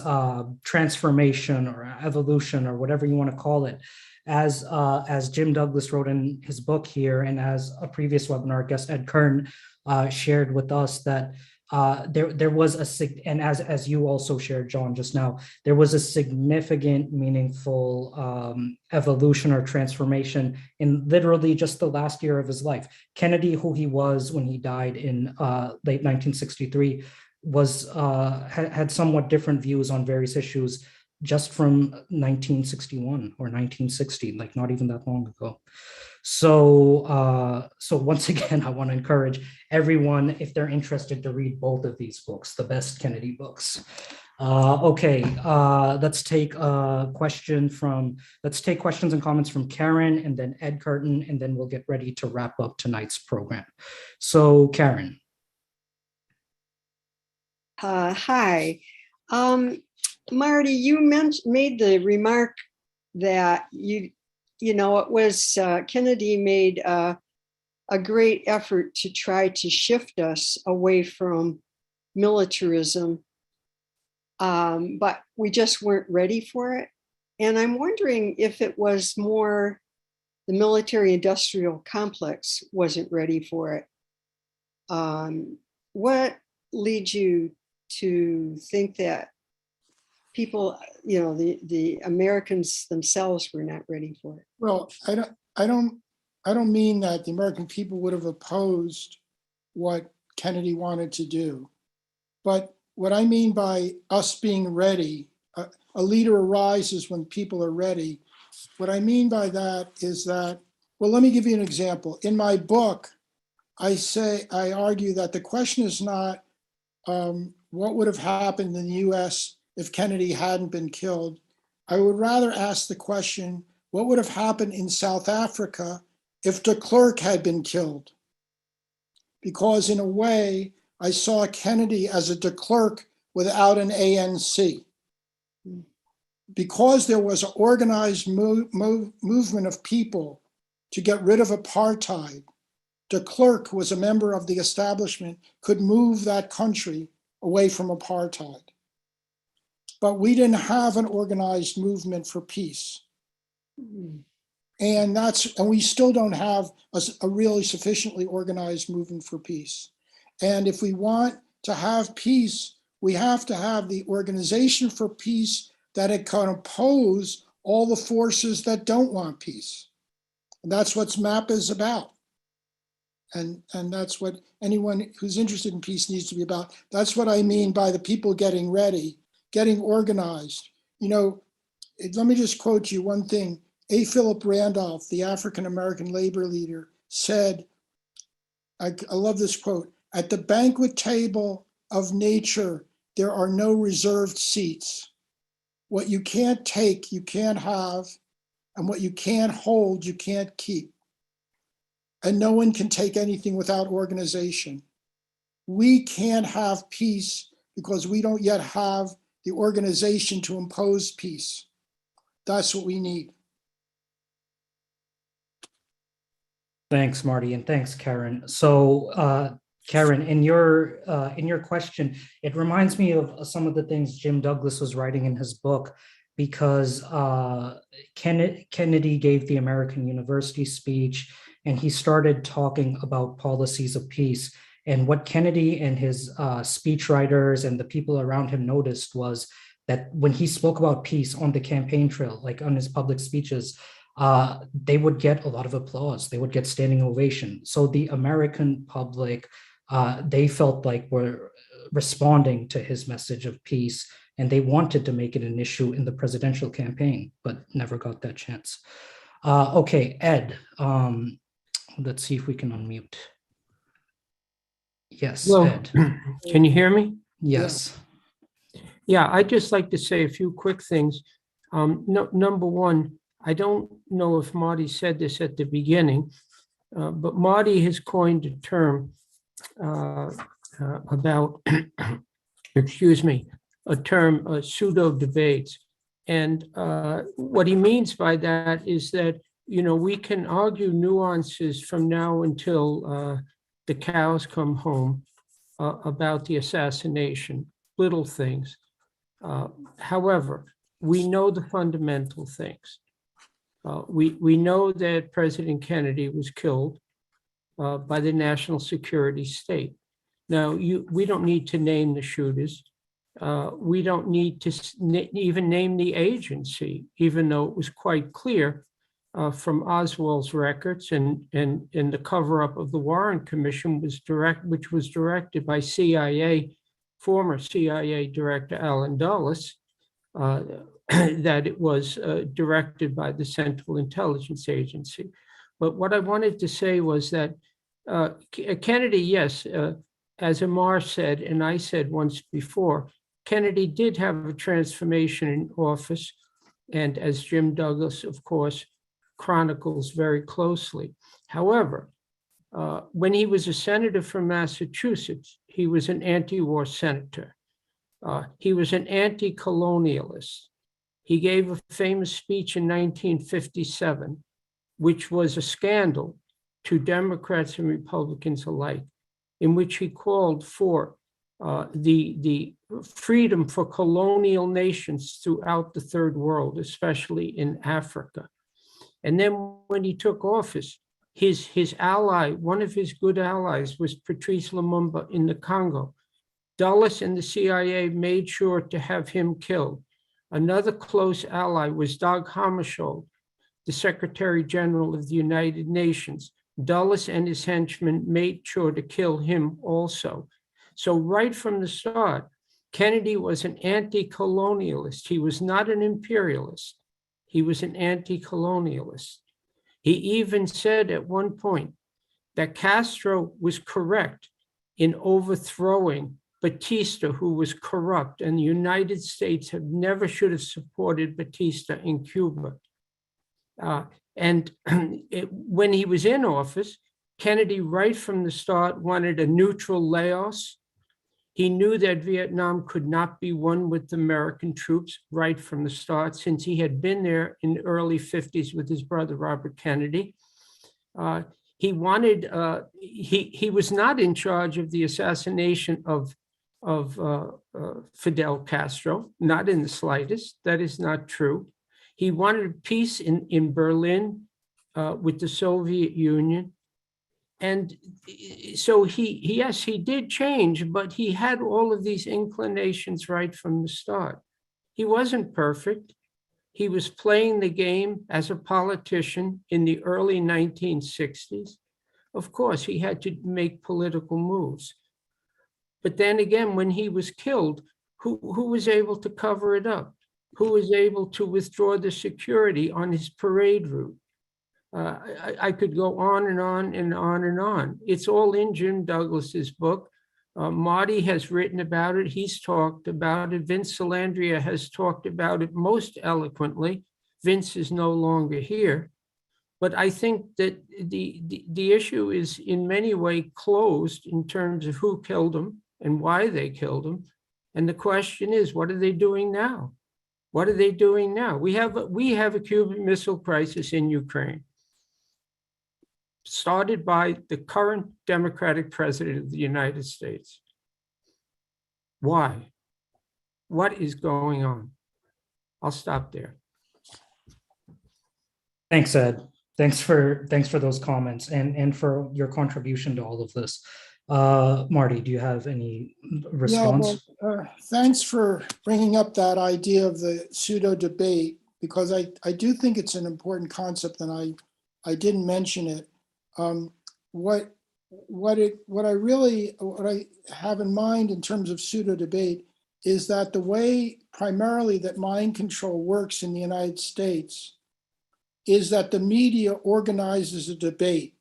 transformation or evolution or whatever you want to call it, as Jim Douglas wrote in his book here, and as a previous webinar guest Ed Kern shared with us, that there was and as you also shared, John, just now, there was a significant, meaningful evolution or transformation in literally just the last year of his life. Kennedy, who he was when he died in late 1963, had somewhat different views on various issues just from 1961 or 1960, like not even that long ago. So once again, I want to encourage everyone, if they're interested, to read both of these books, the best Kennedy books. Let's take questions and comments from Karen, and then Ed Curtin, and then we'll get ready to wrap up tonight's program. So Karen. Hi. Marty, you made the remark that it was Kennedy made a great effort to try to shift us away from militarism, but we just weren't ready for it. And I'm wondering if it was more the military-industrial complex wasn't ready for it. What leads you to think that people, the Americans themselves were not ready for it? Well, I don't mean that the American people would have opposed what Kennedy wanted to do. But what I mean by us being ready, a leader arises when people are ready. What I mean by that is that, well, let me give you an example. In my book, I argue that the question is not what would have happened in the US if Kennedy hadn't been killed. I would rather ask the question, what would have happened in South Africa if de Klerk had been killed? Because in a way, I saw Kennedy as a de Klerk without an ANC. Because there was an organized movement of people to get rid of apartheid, de Klerk was a member of the establishment, could move that country away from apartheid. But we didn't have an organized movement for peace. And we still don't have a really sufficiently organized movement for peace. And if we want to have peace, we have to have the organization for peace that it can oppose all the forces that don't want peace. And that's what MAP is about. And that's what anyone who's interested in peace needs to be about. That's what I mean by the people getting ready, getting organized. Let me just quote you one thing. A. Philip Randolph, the African-American labor leader, said, I love this quote, "At the banquet table of nature, there are no reserved seats. What you can't take, you can't have, and what you can't hold, you can't keep. And no one can take anything without organization. We can't have peace because we don't yet have the organization to impose peace. That's what we need." Thanks, Marty, and thanks, Karen. So, Karen, in your question, it reminds me of some of the things Jim Douglas was writing in his book, because Kennedy gave the American University speech, and he started talking about policies of peace. And what Kennedy and his speechwriters and the people around him noticed was that when he spoke about peace on the campaign trail, like on his public speeches, they would get a lot of applause. They would get standing ovation. So the American public, they felt like were responding to his message of peace, and they wanted to make it an issue in the presidential campaign, but never got that chance. Okay, Ed, let's see if we can unmute. Yes, Hello. Ed. Can you hear me? Yes. Yeah, I'd just like to say a few quick things. Number one, I don't know if Marty said this at the beginning, but Marty has coined a term about, excuse me, a term pseudo debates. And what he means by that is that we can argue nuances from now until the cows come home about the assassination, little things. However, we know the fundamental things. We know that President Kennedy was killed by the national security state. Now, we don't need to name the shooters. We don't need to even name the agency, even though it was quite clear from Oswald's records and the cover-up of the Warren Commission which was directed by former CIA Director Allen Dulles, that it was directed by the Central Intelligence Agency. But what I wanted to say was that Kennedy, yes, as Amar said, and I said once before, Kennedy did have a transformation in office, and as Jim Douglas, of course, chronicles very closely. However, when he was a senator from Massachusetts, he was an anti-war senator. He was an anti-colonialist. He gave a famous speech in 1957, which was a scandal to Democrats and Republicans alike, in which he called for the freedom for colonial nations throughout the third world, especially in Africa. And then when he took office, his ally, one of his good allies, was Patrice Lumumba in the Congo. Dulles and the CIA made sure to have him killed. Another close ally was Dag Hammarskjöld, the Secretary General of the United Nations. Dulles and his henchmen made sure to kill him also. So right from the start, Kennedy was an anti-colonialist. He was not an imperialist. He was an anti-colonialist. He even said at one point that Castro was correct in overthrowing Batista, who was corrupt, and the United States should have supported Batista in Cuba. When he was in office, Kennedy, right from the start, wanted a neutral Laos. He knew that Vietnam could not be won with American troops right from the start, since he had been there in the early 50s with his brother, Robert Kennedy. He was not in charge of the assassination of Fidel Castro, not in the slightest. That is not true. He wanted peace in Berlin with the Soviet Union. And so yes, he did change, but he had all of these inclinations right from the start. He wasn't perfect. He was playing the game as a politician in the early 1960s. Of course, he had to make political moves. But then again, when he was killed, who was able to cover it up? Who was able to withdraw the security on his parade route? I could go on and on and on and on. It's all in Jim Douglas's book. Marty has written about it. He's talked about it. Vince Salandria has talked about it most eloquently. Vince is no longer here. But I think that the issue is in many ways closed in terms of who killed him and why they killed him. And the question is, what are they doing now? What are they doing now? We have a Cuban Missile Crisis in Ukraine, started by the current Democratic president of the United States. Why? What is going on? I'll stop there. Thanks, Ed. Thanks for those comments and for your contribution to all of this. Marty, do you have any response? Yeah, well, thanks for bringing up that idea of the pseudo debate, because I do think it's an important concept, and I didn't mention it. What I have in mind in terms of pseudo debate is that the way primarily that mind control works in the United States is that the media organizes a debate,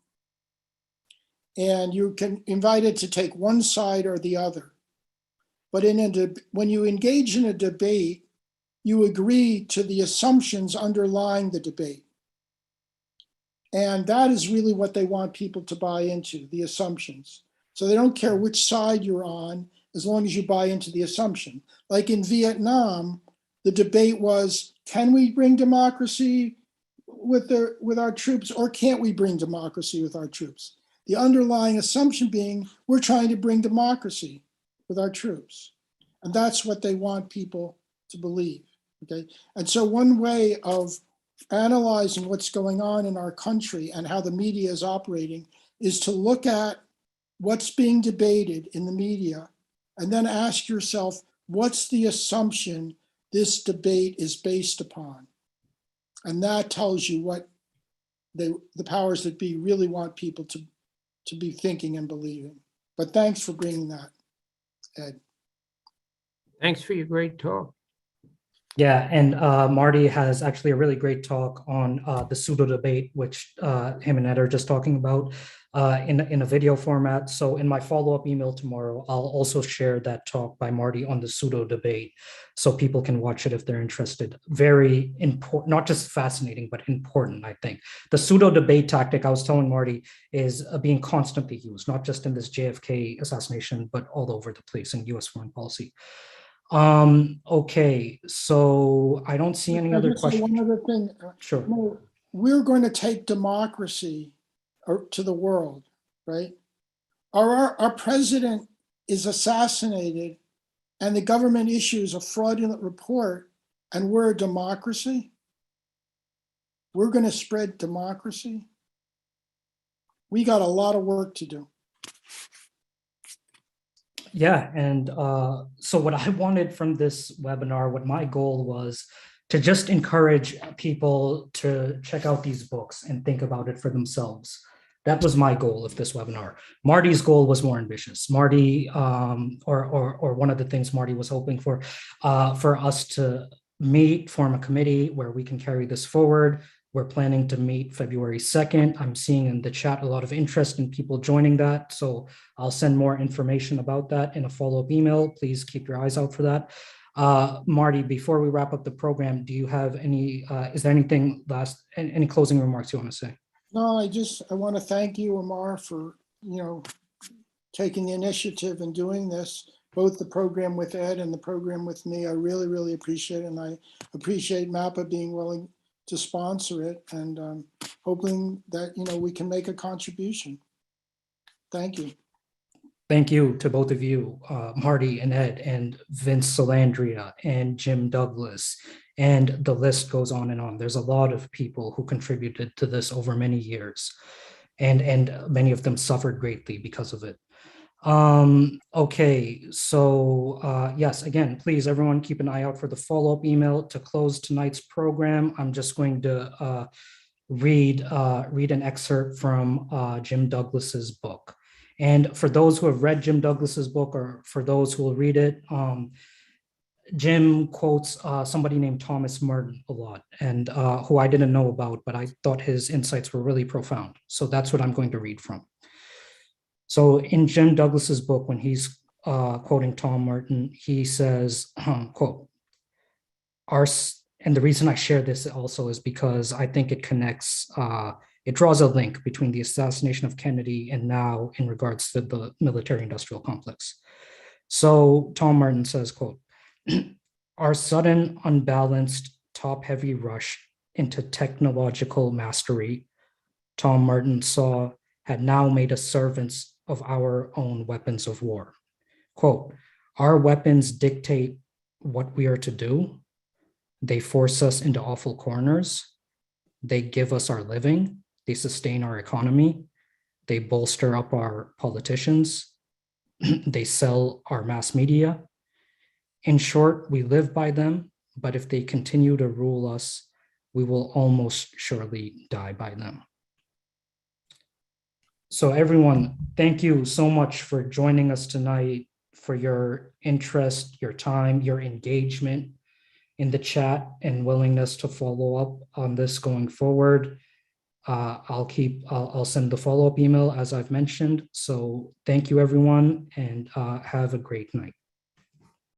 and you can invite it to take one side or the other. But when you engage in a debate, you agree to the assumptions underlying the debate. And that is really what they want people to buy into, the assumptions. So they don't care which side you're on, as long as you buy into the assumption. Like in Vietnam, the debate was, can we bring democracy with our troops, or can't we bring democracy with our troops? The underlying assumption being we're trying to bring democracy with our troops. And that's what they want people to believe, okay? And so one way of analyzing what's going on in our country and how the media is operating is to look at what's being debated in the media and then ask yourself, what's the assumption this debate is based upon? And that tells you what the powers that be really want people to be thinking and believing. But thanks for bringing that, Ed. Thanks for your great talk. Yeah, and Marty has actually a really great talk on the pseudo debate, which him and Ed are just talking about in a video format. So in my follow-up email tomorrow, I'll also share that talk by Marty on the pseudo debate so people can watch it if they're interested. Very important, not just fascinating, but important, I think. The pseudo debate tactic I was telling Marty is being constantly used, not just in this JFK assassination, but all over the place in US foreign policy. Okay, so I don't see any other questions. One other thing. Sure. No, we're going to take democracy to the world, right? Our president is assassinated and the government issues a fraudulent report and we're a democracy. We're going to spread democracy. We got a lot of work to do. Yeah, and so what I wanted from this webinar, what my goal was to just encourage people to check out these books and think about it for themselves. That was my goal of this webinar. Marty's goal was more ambitious. Marty, or one of the things Marty was hoping for us to meet, form a committee where we can carry this forward. We're planning to meet February 2nd. I'm seeing in the chat a lot of interest in people joining that. So I'll send more information about that in a follow-up email. Please keep your eyes out for that. Marty, before we wrap up the program, do you have any, is there anything any closing remarks you want to say? No, I want to thank you, Amar, for, taking the initiative and doing this, both the program with Ed and the program with me. I really, really appreciate it. And I appreciate MAPPA being willing to sponsor it, and hoping that, we can make a contribution. Thank you. Thank you to both of you, Marty and Ed, and Vince Salandria, and Jim Douglas, and the list goes on and on. There's a lot of people who contributed to this over many years, and many of them suffered greatly because of it. Okay, so yes, again, please, everyone, keep an eye out for the follow-up email. To close tonight's program, I'm just going to read an excerpt from Jim Douglas's book. And for those who have read Jim Douglas's book, or for those who will read it, Jim quotes somebody named Thomas Merton a lot, and who I didn't know about, but I thought his insights were really profound. So that's what I'm going to read from. So in Jim Douglas's book, when he's quoting Tom Merton, he says, quote, and the reason I share this also is because I think it connects, it draws a link between the assassination of Kennedy and now in regards to the military-industrial complex. So Tom Merton says, quote, our sudden, unbalanced, top-heavy rush into technological mastery, Tom Merton saw, had now made us servants of our own weapons of war. Quote, our weapons dictate what we are to do. They force us into awful corners. They give us our living. They sustain our economy. They bolster up our politicians. They sell our mass media. In short, we live by them, but if they continue to rule us, we will almost surely die by them. So everyone, thank you so much for joining us tonight, for your interest, your time, your engagement in the chat, and willingness to follow up on this going forward. I'll send the follow-up email as I've mentioned. So thank you everyone, and have a great night.